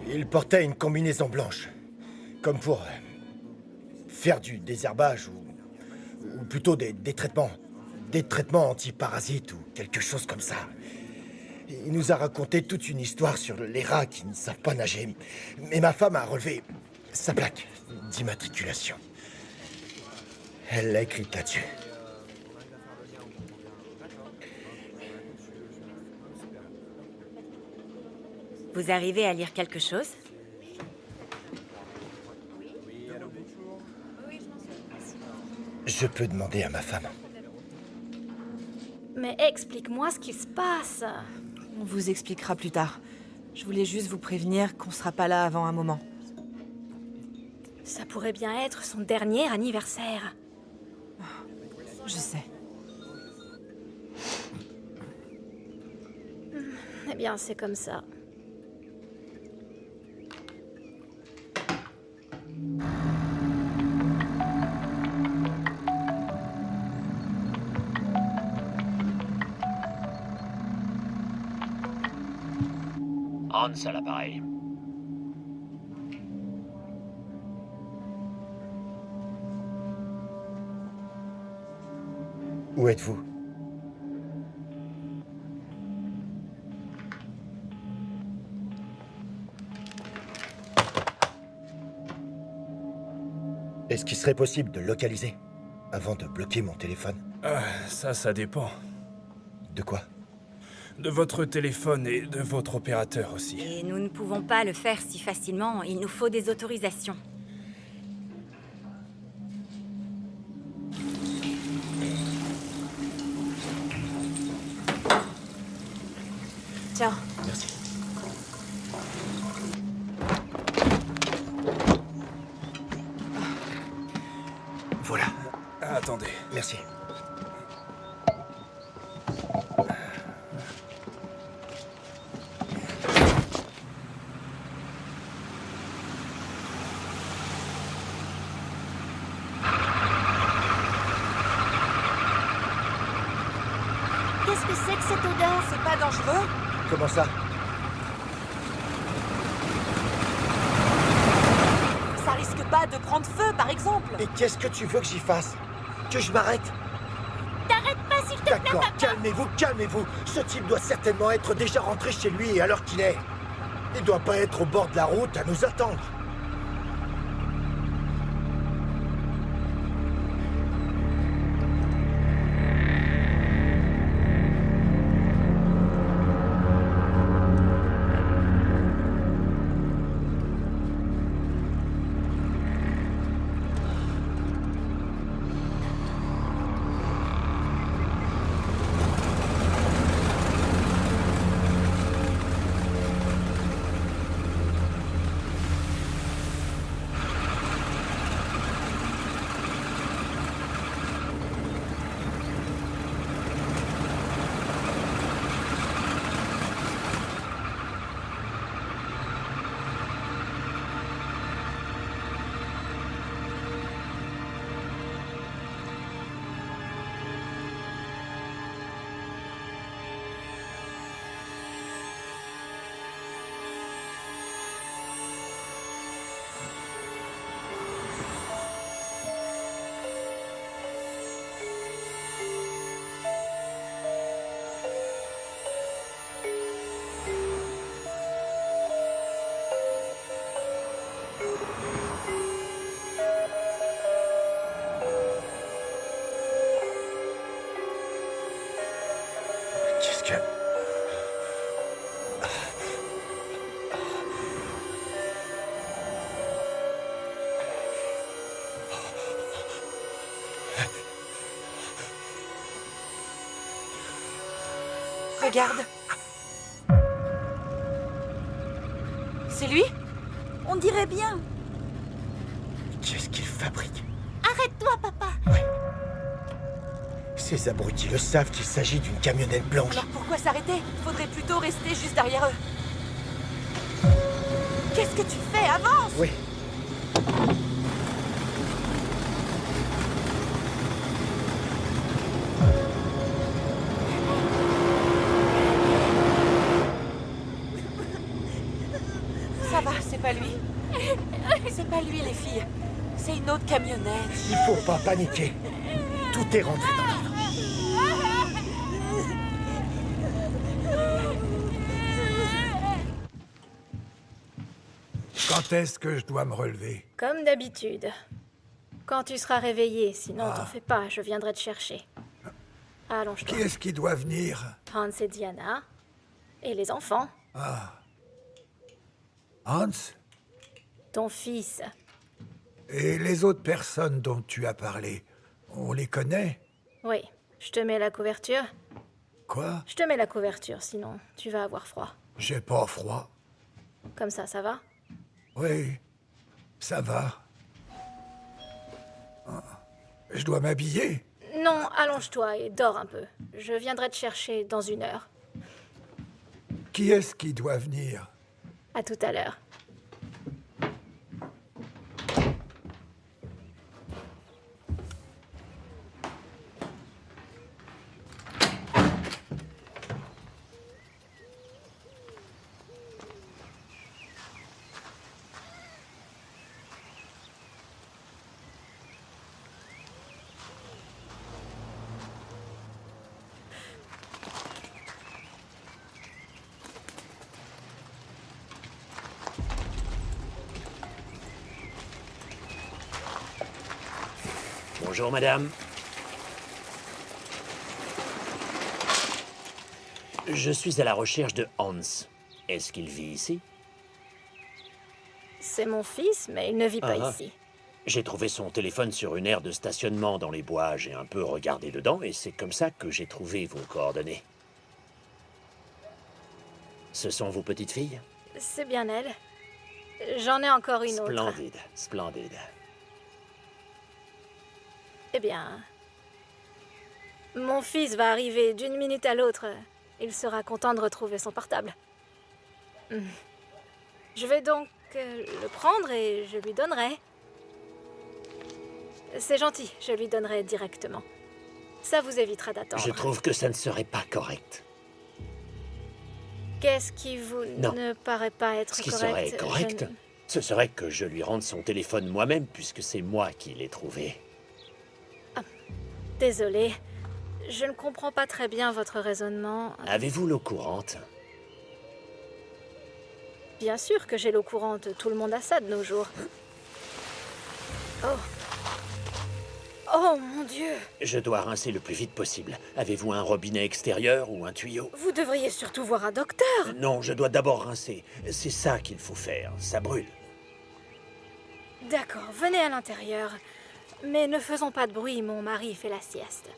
Il portait une combinaison blanche, comme pour faire du désherbage ou plutôt des traitements antiparasites ou quelque chose comme ça. Il nous a raconté toute une histoire sur les rats qui ne savent pas nager. Mais ma femme a relevé sa plaque d'immatriculation. Elle l'a écrite là-dessus. Vous arrivez à lire quelque chose? Je peux demander à ma femme. Mais explique-moi ce qui se passe. On vous expliquera plus tard. Je voulais juste vous prévenir qu'on sera pas là avant un moment. Ça pourrait bien être son dernier anniversaire. Je sais. Eh bien, c'est comme ça. Hans à l'appareil. Où êtes-vous? Est-ce qu'il serait possible de localiser avant de bloquer mon téléphone? Ça dépend. De quoi? De votre téléphone et de votre opérateur aussi. Et nous ne pouvons pas le faire si facilement. Il nous faut des autorisations. Tiens, Merci. Voilà, Attendez. merci. Qu'est-ce que c'est que cette odeur? c'est pas dangereux? Comment ça? Ça risque pas de prendre feu, par exemple? Et qu'est-ce que tu veux que j'y fasse? Que je m'arrête? T'arrêtes pas, s'il te plaît, D'accord, papa! calmez-vous, calmez-vous. Ce type doit certainement être déjà rentré chez lui à l'heure qu'il est. Il doit pas être au bord de la route à nous attendre. Est-ce que... Regarde. C'est lui? On dirait bien. Qu'est-ce qu'il fabrique? Arrête-toi, papa. Ces abrutis le savent qu'il s'agit d'une camionnette blanche. Alors pourquoi s'arrêter? Faudrait plutôt rester juste derrière eux. Qu'est-ce que tu fais? Avance! Oui. Ça va, c'est pas lui. C'est pas lui, les filles. C'est une autre camionnette. Il faut pas paniquer. Tout est rentré dans l'ordre. Quand est-ce que je dois me relever? Comme d'habitude. Quand tu seras réveillé, sinon t'en fais pas, je viendrai te chercher. Allonge-toi. Qui est-ce qui doit venir? Hans et Diana. Et les enfants. Hans? Ton fils. Et les autres personnes dont tu as parlé, on les connaît? Oui, je te mets la couverture. Quoi? Je te mets la couverture, sinon tu vas avoir froid. J'ai pas froid. Comme ça va? Oui, ça va. Je dois m'habiller? Non, allonge-toi et dors un peu. Je viendrai te chercher dans 1 heure. Qui est-ce qui doit venir? À tout à l'heure. Bonjour, madame. Je suis à la recherche de Hans. Est-ce qu'il vit ici? C'est mon fils, mais il ne vit pas ici. J'ai trouvé son téléphone sur une aire de stationnement dans les bois. J'ai un peu regardé dedans et c'est comme ça que j'ai trouvé vos coordonnées. Ce sont vos petites filles? C'est bien elle. J'en ai encore une autre. Splendide, splendide. Eh bien... Mon fils va arriver d'une minute à l'autre. Il sera content de retrouver son portable. Je vais donc le prendre et je lui donnerai. C'est gentil, je lui donnerai directement. Ça vous évitera d'attendre. Je trouve que ça ne serait pas correct. Qu'est-ce qui vous ne paraît pas être correct? Ce qui serait correct, ce serait que je lui rende son téléphone moi-même, puisque c'est moi qui l'ai trouvé. Désolée, je ne comprends pas très bien votre raisonnement. Avez-vous l'eau courante? Bien sûr que j'ai l'eau courante, tout le monde a ça de nos jours. Oh mon Dieu! Je dois rincer le plus vite possible. Avez-vous un robinet extérieur ou un tuyau? Vous devriez surtout voir un docteur! Non, je dois d'abord rincer. C'est ça qu'il faut faire, ça brûle. D'accord, venez à l'intérieur. Mais ne faisons pas de bruit, mon mari fait la sieste.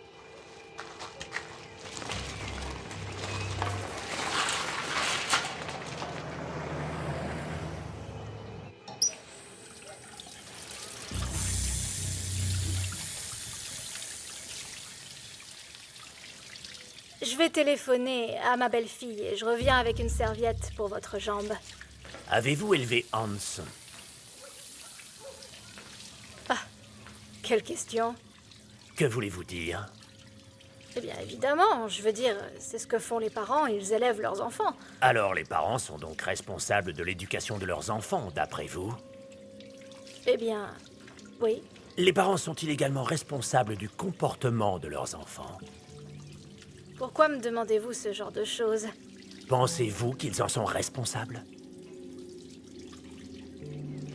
Je vais téléphoner à ma belle-fille et je reviens avec une serviette pour votre jambe. Avez-vous élevé Hans? Quelle question? Que voulez-vous dire? Eh bien, évidemment, je veux dire, c'est ce que font les parents, ils élèvent leurs enfants. Alors les parents sont donc responsables de l'éducation de leurs enfants, d'après vous? Eh bien, oui. Les parents sont-ils également responsables du comportement de leurs enfants? Pourquoi me demandez-vous ce genre de choses? Pensez-vous qu'ils en sont responsables?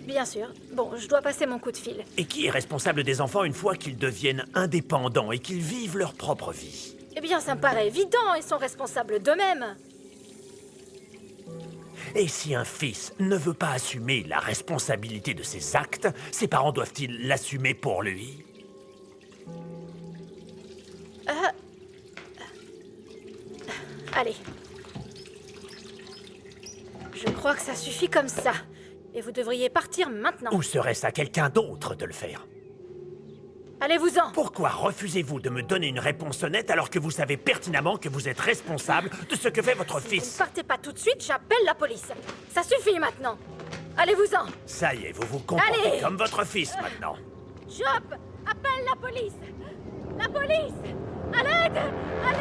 Bien sûr. Bon, je dois passer mon coup de fil. Et qui est responsable des enfants une fois qu'ils deviennent indépendants et qu'ils vivent leur propre vie? Eh bien, ça me paraît évident, ils sont responsables d'eux-mêmes. Et si un fils ne veut pas assumer la responsabilité de ses actes, ses parents doivent-ils l'assumer pour lui? Allez. Je crois que ça suffit comme ça. Et vous devriez partir maintenant. Ou serait-ce à quelqu'un d'autre de le faire? Allez-vous-en. Pourquoi refusez-vous de me donner une réponse honnête alors que vous savez pertinemment que vous êtes responsable de ce que fait votre Vous fils? ne partez pas tout de suite, j'appelle la police. Ça suffit maintenant. Allez-vous-en. Ça y est, vous vous comportez Allez comme votre fils maintenant. Chop, appelle la police. La police. À l'aide. À l'aide.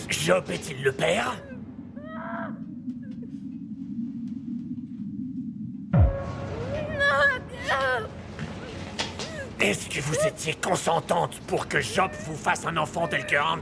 Job est-il le père? Est-ce que vous étiez consentante pour que Job vous fasse un enfant tel que Hans?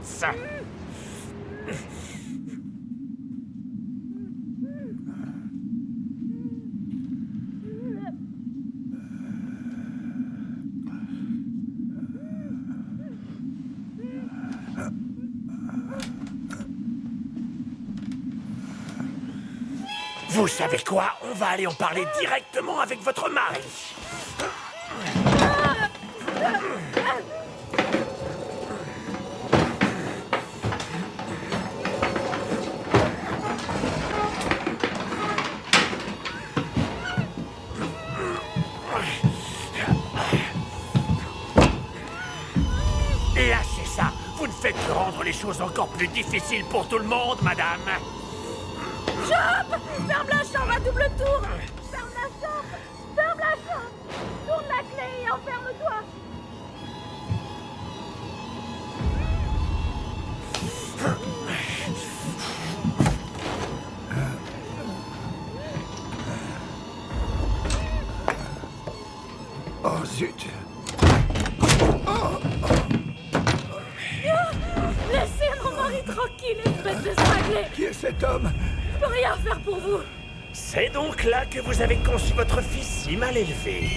Vous savez quoi? On va aller en parler directement avec votre mari. Lâchez ça. Vous ne faites que rendre les choses encore plus difficiles pour tout le monde, madame. Chop! Ferme la chambre à double tour! Ferme la chambre! Ferme la chambre! Tourne la clé et enferme-toi! Oh zut! Laissez mon mari tranquille, espèce de cinglé! Qui est cet homme? Je peux rien faire pour vous! C'est donc là que vous avez conçu votre fils si mal élevé.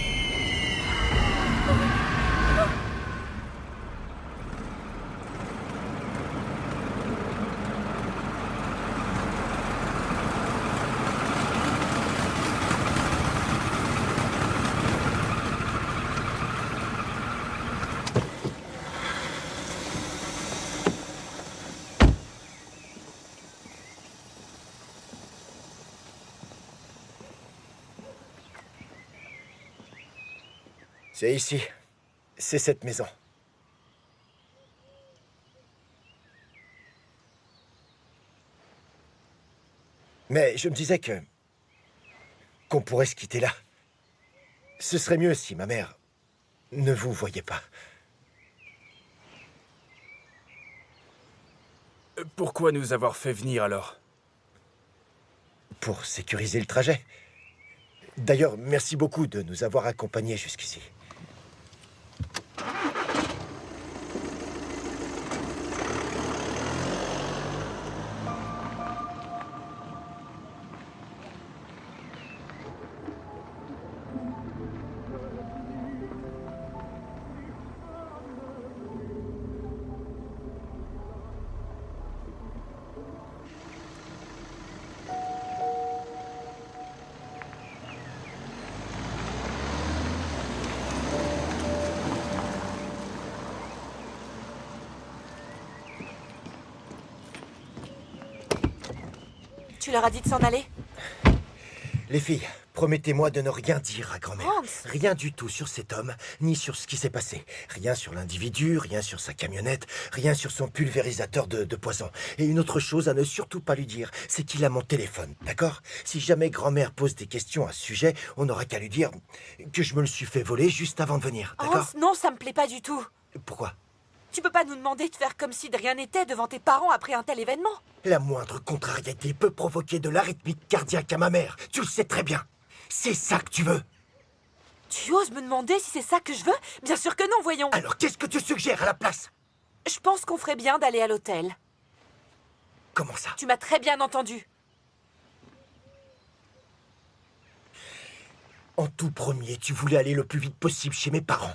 C'est ici. C'est cette maison. Mais je me disais qu'on pourrait se quitter là. Ce serait mieux si ma mère ne vous voyait pas. Pourquoi nous avoir fait venir alors? Pour sécuriser le trajet. D'ailleurs, merci beaucoup de nous avoir accompagnés jusqu'ici. Tu leur as dit de s'en aller? Les filles, promettez-moi de ne rien dire à grand-mère. Hans! Rien du tout sur cet homme, ni sur ce qui s'est passé. Rien sur l'individu, rien sur sa camionnette, rien sur son pulvérisateur de poison. Et une autre chose à ne surtout pas lui dire, c'est qu'il a mon téléphone, d'accord? Si jamais grand-mère pose des questions à ce sujet, on n'aura qu'à lui dire que je me le suis fait voler juste avant de venir, d'accord? Hans, non, ça me plaît pas du tout. Pourquoi? Tu peux pas nous demander de faire comme si de rien n'était devant tes parents après un tel événement. La moindre contrariété peut provoquer de l'arythmie cardiaque à ma mère. Tu le sais très bien. C'est ça que tu veux. Tu oses me demander si c'est ça que je veux? Bien sûr que non, voyons. Alors qu'est-ce que tu suggères à la place? Je pense qu'on ferait bien d'aller à l'hôtel. Comment ça? Tu m'as très bien entendu. En tout premier, tu voulais aller le plus vite possible chez mes parents.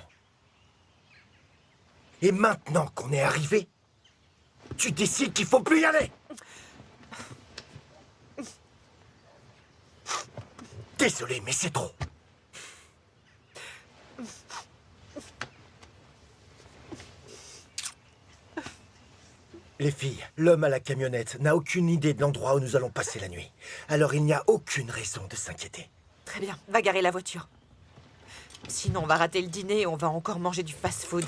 Et maintenant qu'on est arrivé, tu décides qu'il faut plus y aller. Désolé, mais c'est trop. Les filles, l'homme à la camionnette n'a aucune idée de l'endroit où nous allons passer la nuit. Alors il n'y a aucune raison de s'inquiéter. Très bien, va garer la voiture. Sinon, on va rater le dîner et on va encore manger du fast-food.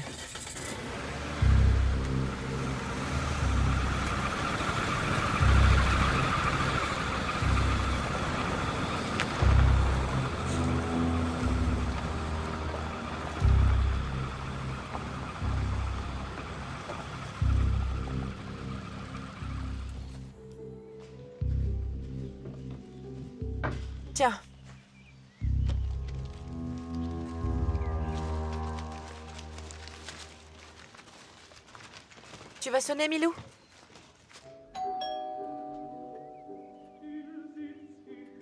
Tiens. Tu vas sonner, Milou?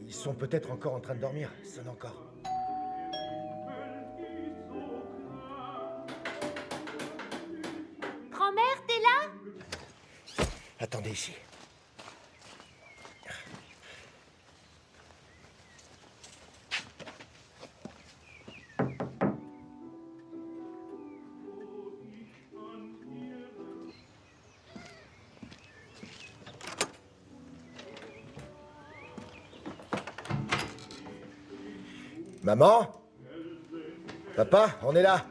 Ils sont peut-être encore en train de dormir. Sonne encore. Grand-mère, t'es là? Attendez ici. Maman? Papa, on est là.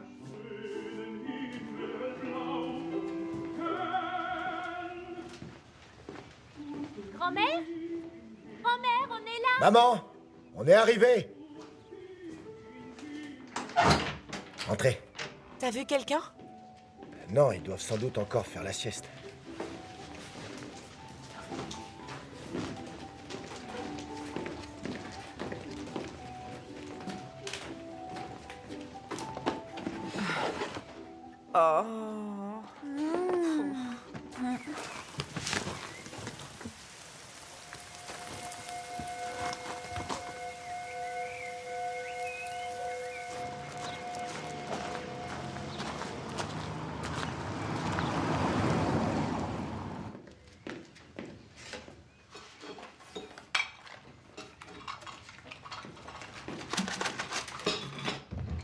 Grand-mère? Grand-mère, on est là? Maman, on est arrivé. Entrez. T'as vu quelqu'un? Non, ils doivent sans doute encore faire la sieste. Oh.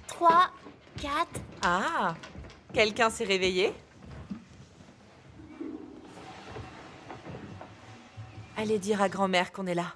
Trois, quatre... Ah, quelqu'un s'est réveillé? Allez dire à grand-mère qu'on est là.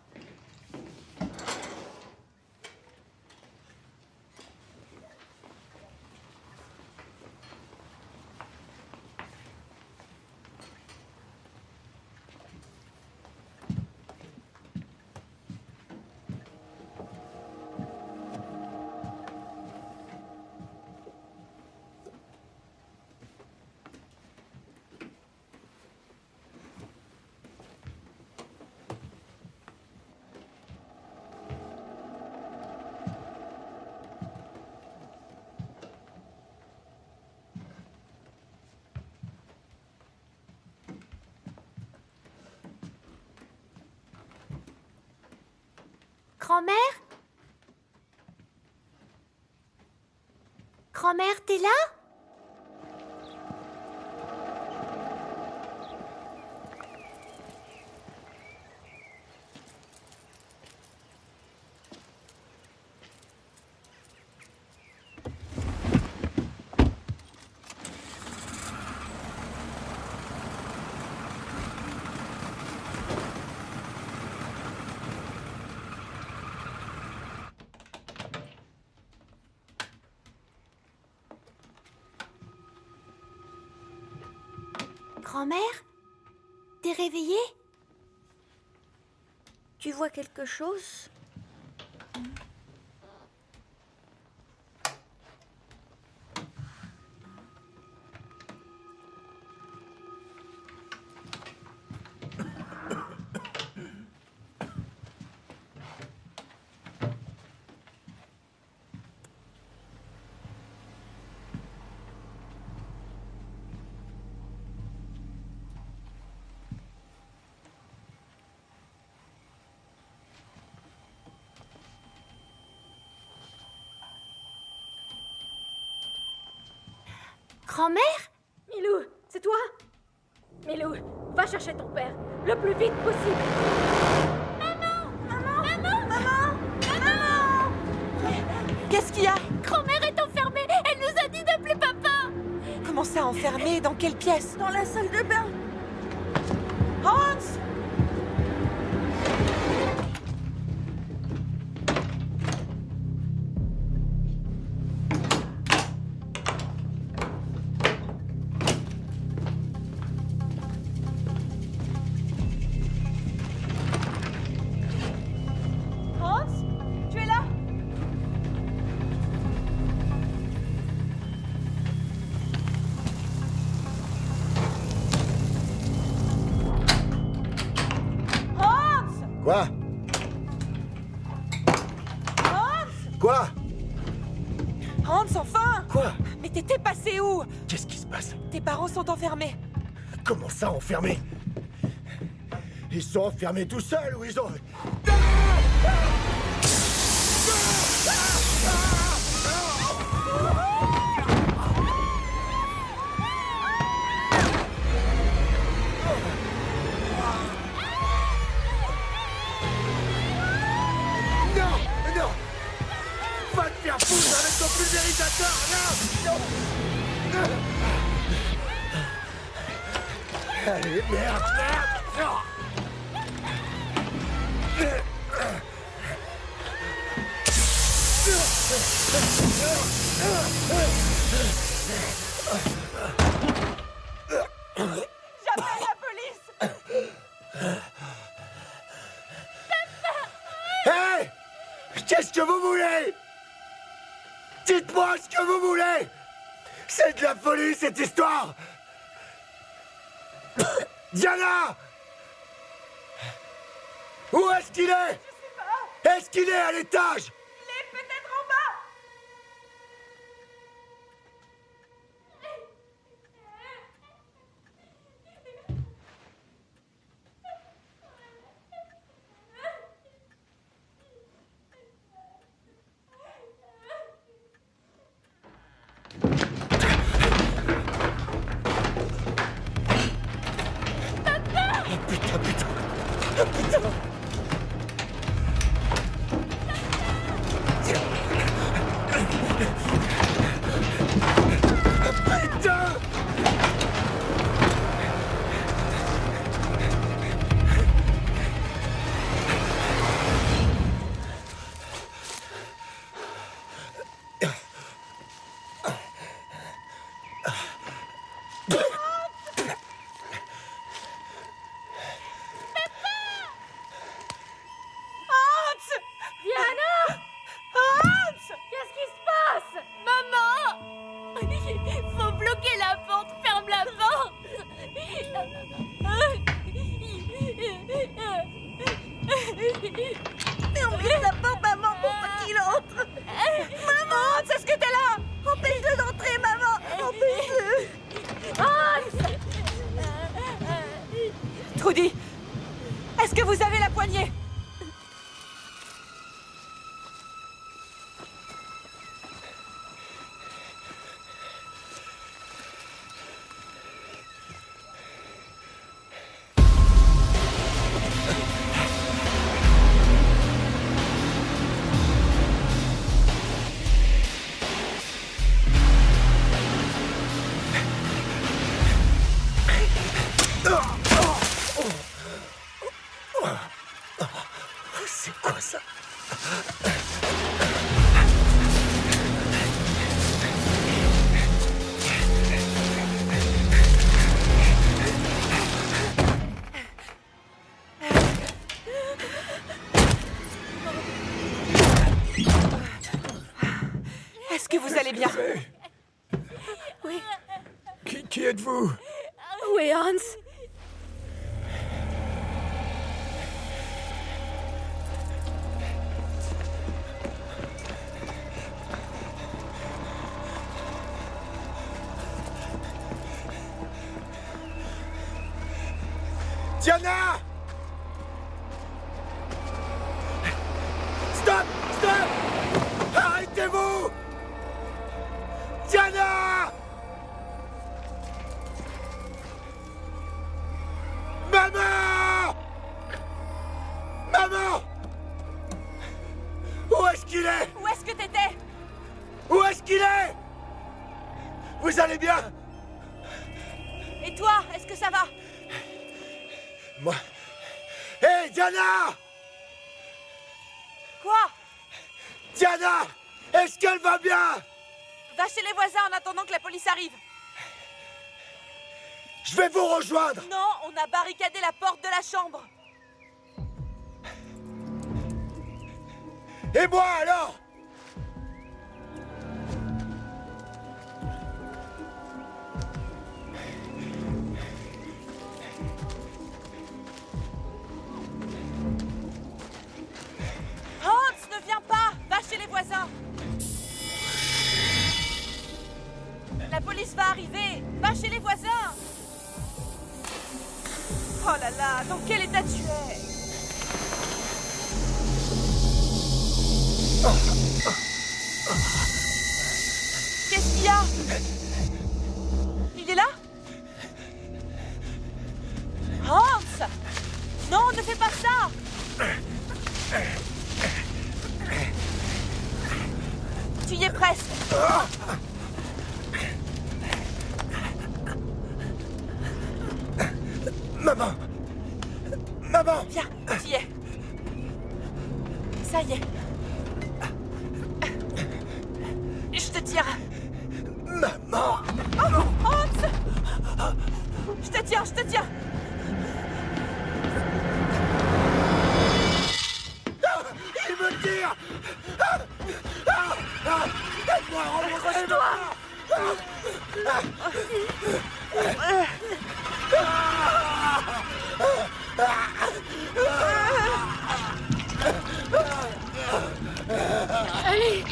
Grand-mère? Grand-mère, t'es là? Grand-mère? T'es réveillée? Tu vois quelque chose? Grand-mère? Milou, c'est toi? Milou, va chercher ton père, le plus vite possible. Qu'est-ce qu'il y a? Grand-mère est enfermée. Elle nous a dit d'appeler papa. Comment ça, enfermé? Dans quelle pièce? Dans la salle de bain. Hans! Hans? Tu es là? Hans! Quoi? Hans! Quoi? Hans, enfin! Quoi? Mais t'étais passé où? Qu'est-ce qui se passe? Tes parents sont enfermés. Comment ça, enfermés? Ils sont enfermés tout seuls ou ils ont... Non! Non! Va te faire foutre avec ton pulvérisateur! Non! Allez, merde, merde! Non! J'appelle la police! Hé! Qu'est-ce que vous voulez? Dites-moi ce que vous voulez! C'est de la folie, cette histoire! Diana! Où est-ce qu'il est? Je sais pas. Est-ce qu'il est à l'étage? Il est peut-être en bas. Putain, putain! Putain! Putain! Diana! Hans! Qu'est-ce qui se passe? Maman! Faut bloquer la porte. Ferme la porte. Fermez la porte, maman, pour pas qu'il entre. Maman! Hans, est-ce que t'es là? Empêche-le d'entrer, maman! Empêche-le! Hans! Trudy, est-ce que vous avez la poignée? C'est quoi ça? Est-ce que vous allez bien? Oui. Qui êtes-vous? Oui, Hans. Diana! Stop! Stop! Arrêtez-vous! Diana! Moi... Hé, Diana! Quoi? Diana! Est-ce qu'elle va bien? Va chez les voisins en attendant que la police arrive. Je vais vous rejoindre! Non, on a barricadé la porte de la chambre. Et moi alors? Hans, ne viens pas. Va chez les voisins. La police va arriver. Va chez les voisins. Oh là là, dans quel état tu es? Qu'est-ce qu'il y a? Il est là? Hans! Non, ne fais pas ça! Tu y es presque. Maman! Maman! Viens, tu y es. Ça y est. Je te tire. Maman! Oh, Hans! Je te tiens, je te tiens. Il me tire! Aide-moi, Accroche-toi! Allez!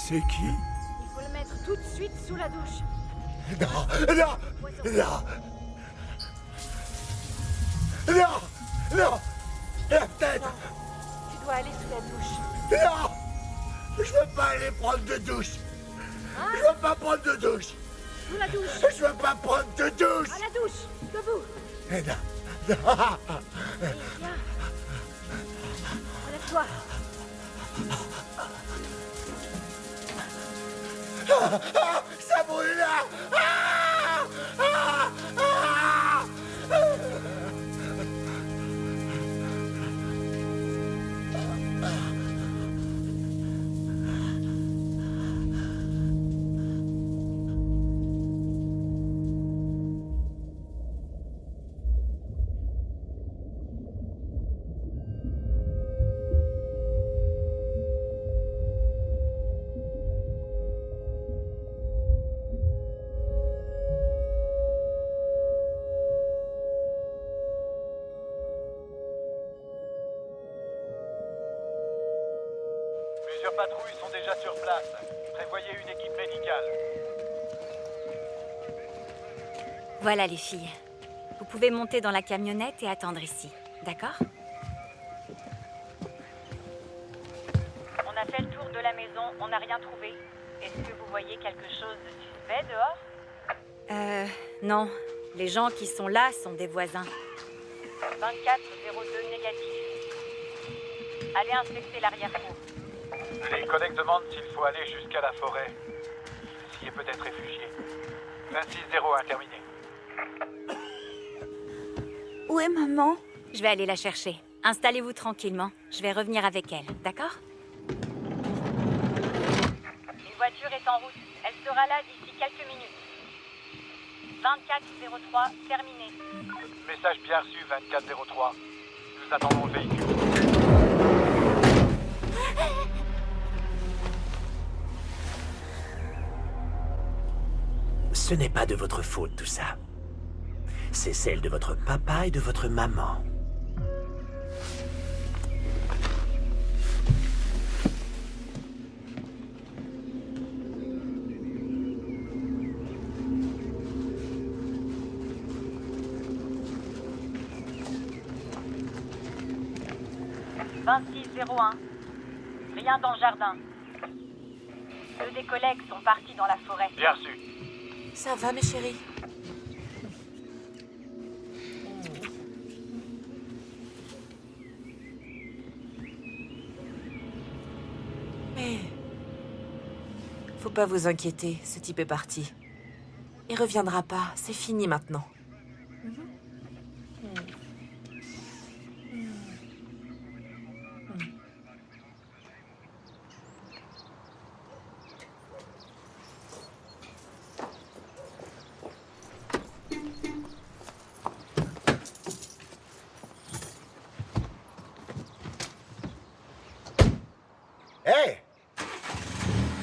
C'est qui? Il faut le mettre tout de suite sous la douche. Non! Non! Non! Non! Non! La tête! Tu dois aller sous la douche. Non! Je veux pas aller prendre de douche! Je veux pas prendre de douche! Sous la douche. Je veux pas prendre de douche! À la douche. Debout. Non! Non! Viens. Relève-toi. Ça brûle là! Plusieurs patrouilles sont déjà sur place. Prévoyez une équipe médicale. Voilà les filles. Vous pouvez monter dans la camionnette et attendre ici. D'accord? On a fait le tour de la maison, on n'a rien trouvé. Est-ce que vous voyez quelque chose de suspect dehors? Non. Les gens qui sont là sont des voisins. 2402 négatif. Allez inspecter l'arrière-cour. Les collègues demandent s'il faut aller jusqu'à la forêt. S'y est peut-être réfugié. 2601 terminé. Où est maman? Je vais aller la chercher. Installez-vous tranquillement. Je vais revenir avec elle. D'accord? Une voiture est en route. Elle sera là d'ici quelques minutes. 2403 terminé. Message bien reçu 2403. Nous attendons le véhicule. Ce n'est pas de votre faute tout ça. C'est celle de votre papa et de votre maman. 2601. Rien dans le jardin. 2 des collègues sont partis dans la forêt. Bien reçu. Ça va, mes chéris? Mais... faut pas vous inquiéter, ce type est parti. Il reviendra pas, c'est fini maintenant. Hé!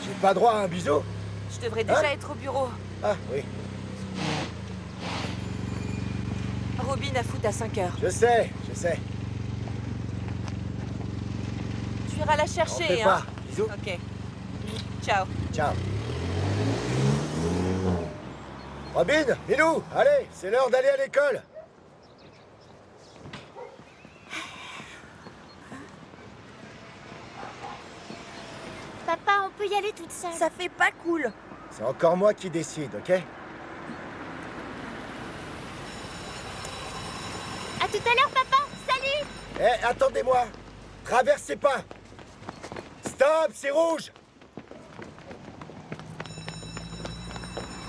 J'ai pas droit à un bisou? Je devrais déjà Hein? être au bureau. Ah, oui. Robin a foot à 5 heures. Je sais, je sais. Tu iras la T'en chercher, fais hein? pas. Bisous. Ok. Ciao. Ciao. Robin, Milou, allez, c'est l'heure d'aller à l'école. Papa, on peut y aller toute seule. Ça fait pas cool. C'est encore moi qui décide, ok? À tout à l'heure, papa. Salut. Eh, attendez-moi. Traversez pas. Stop, c'est rouge.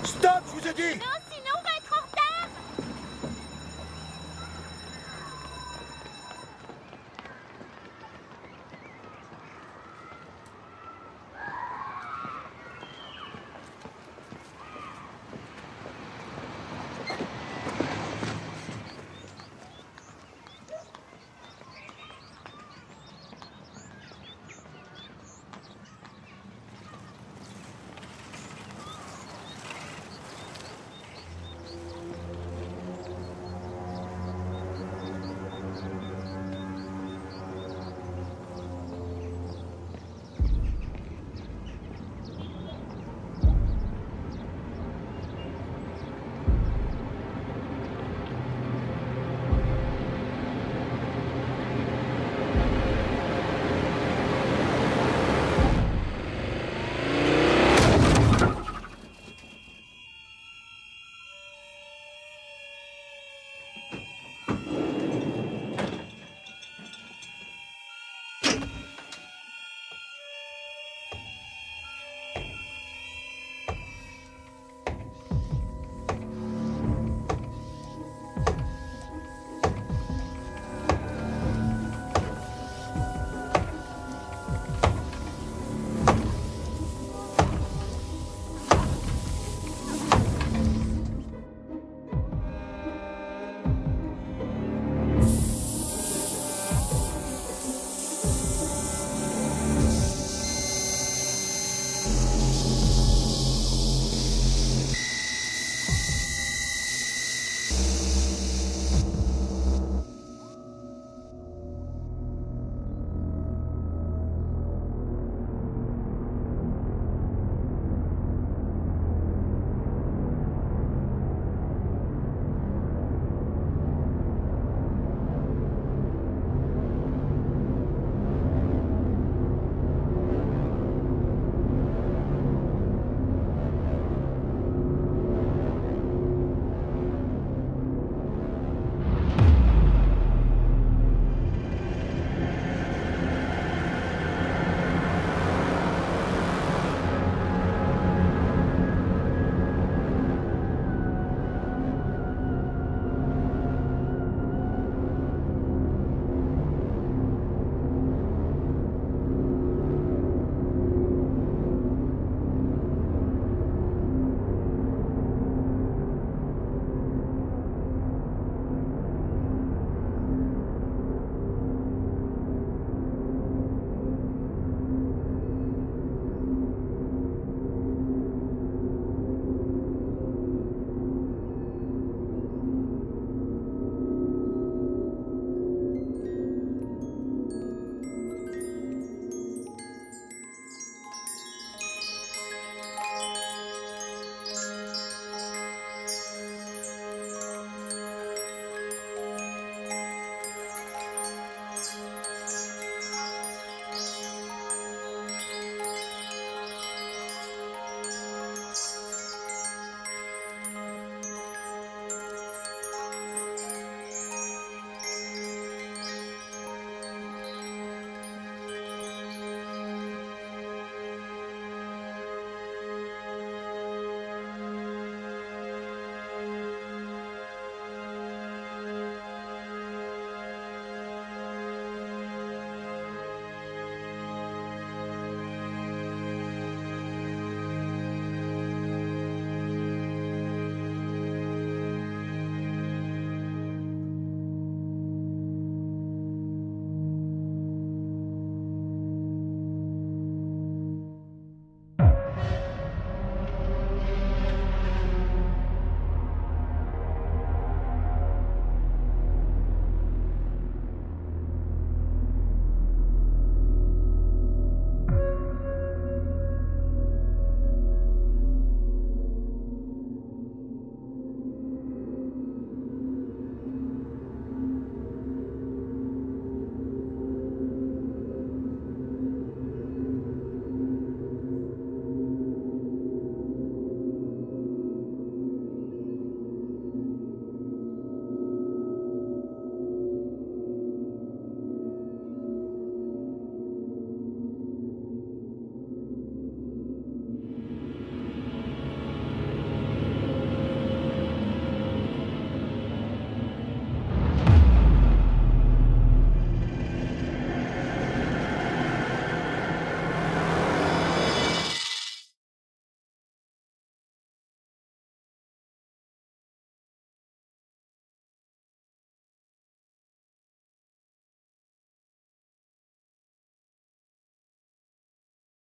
Stop, je vous ai dit.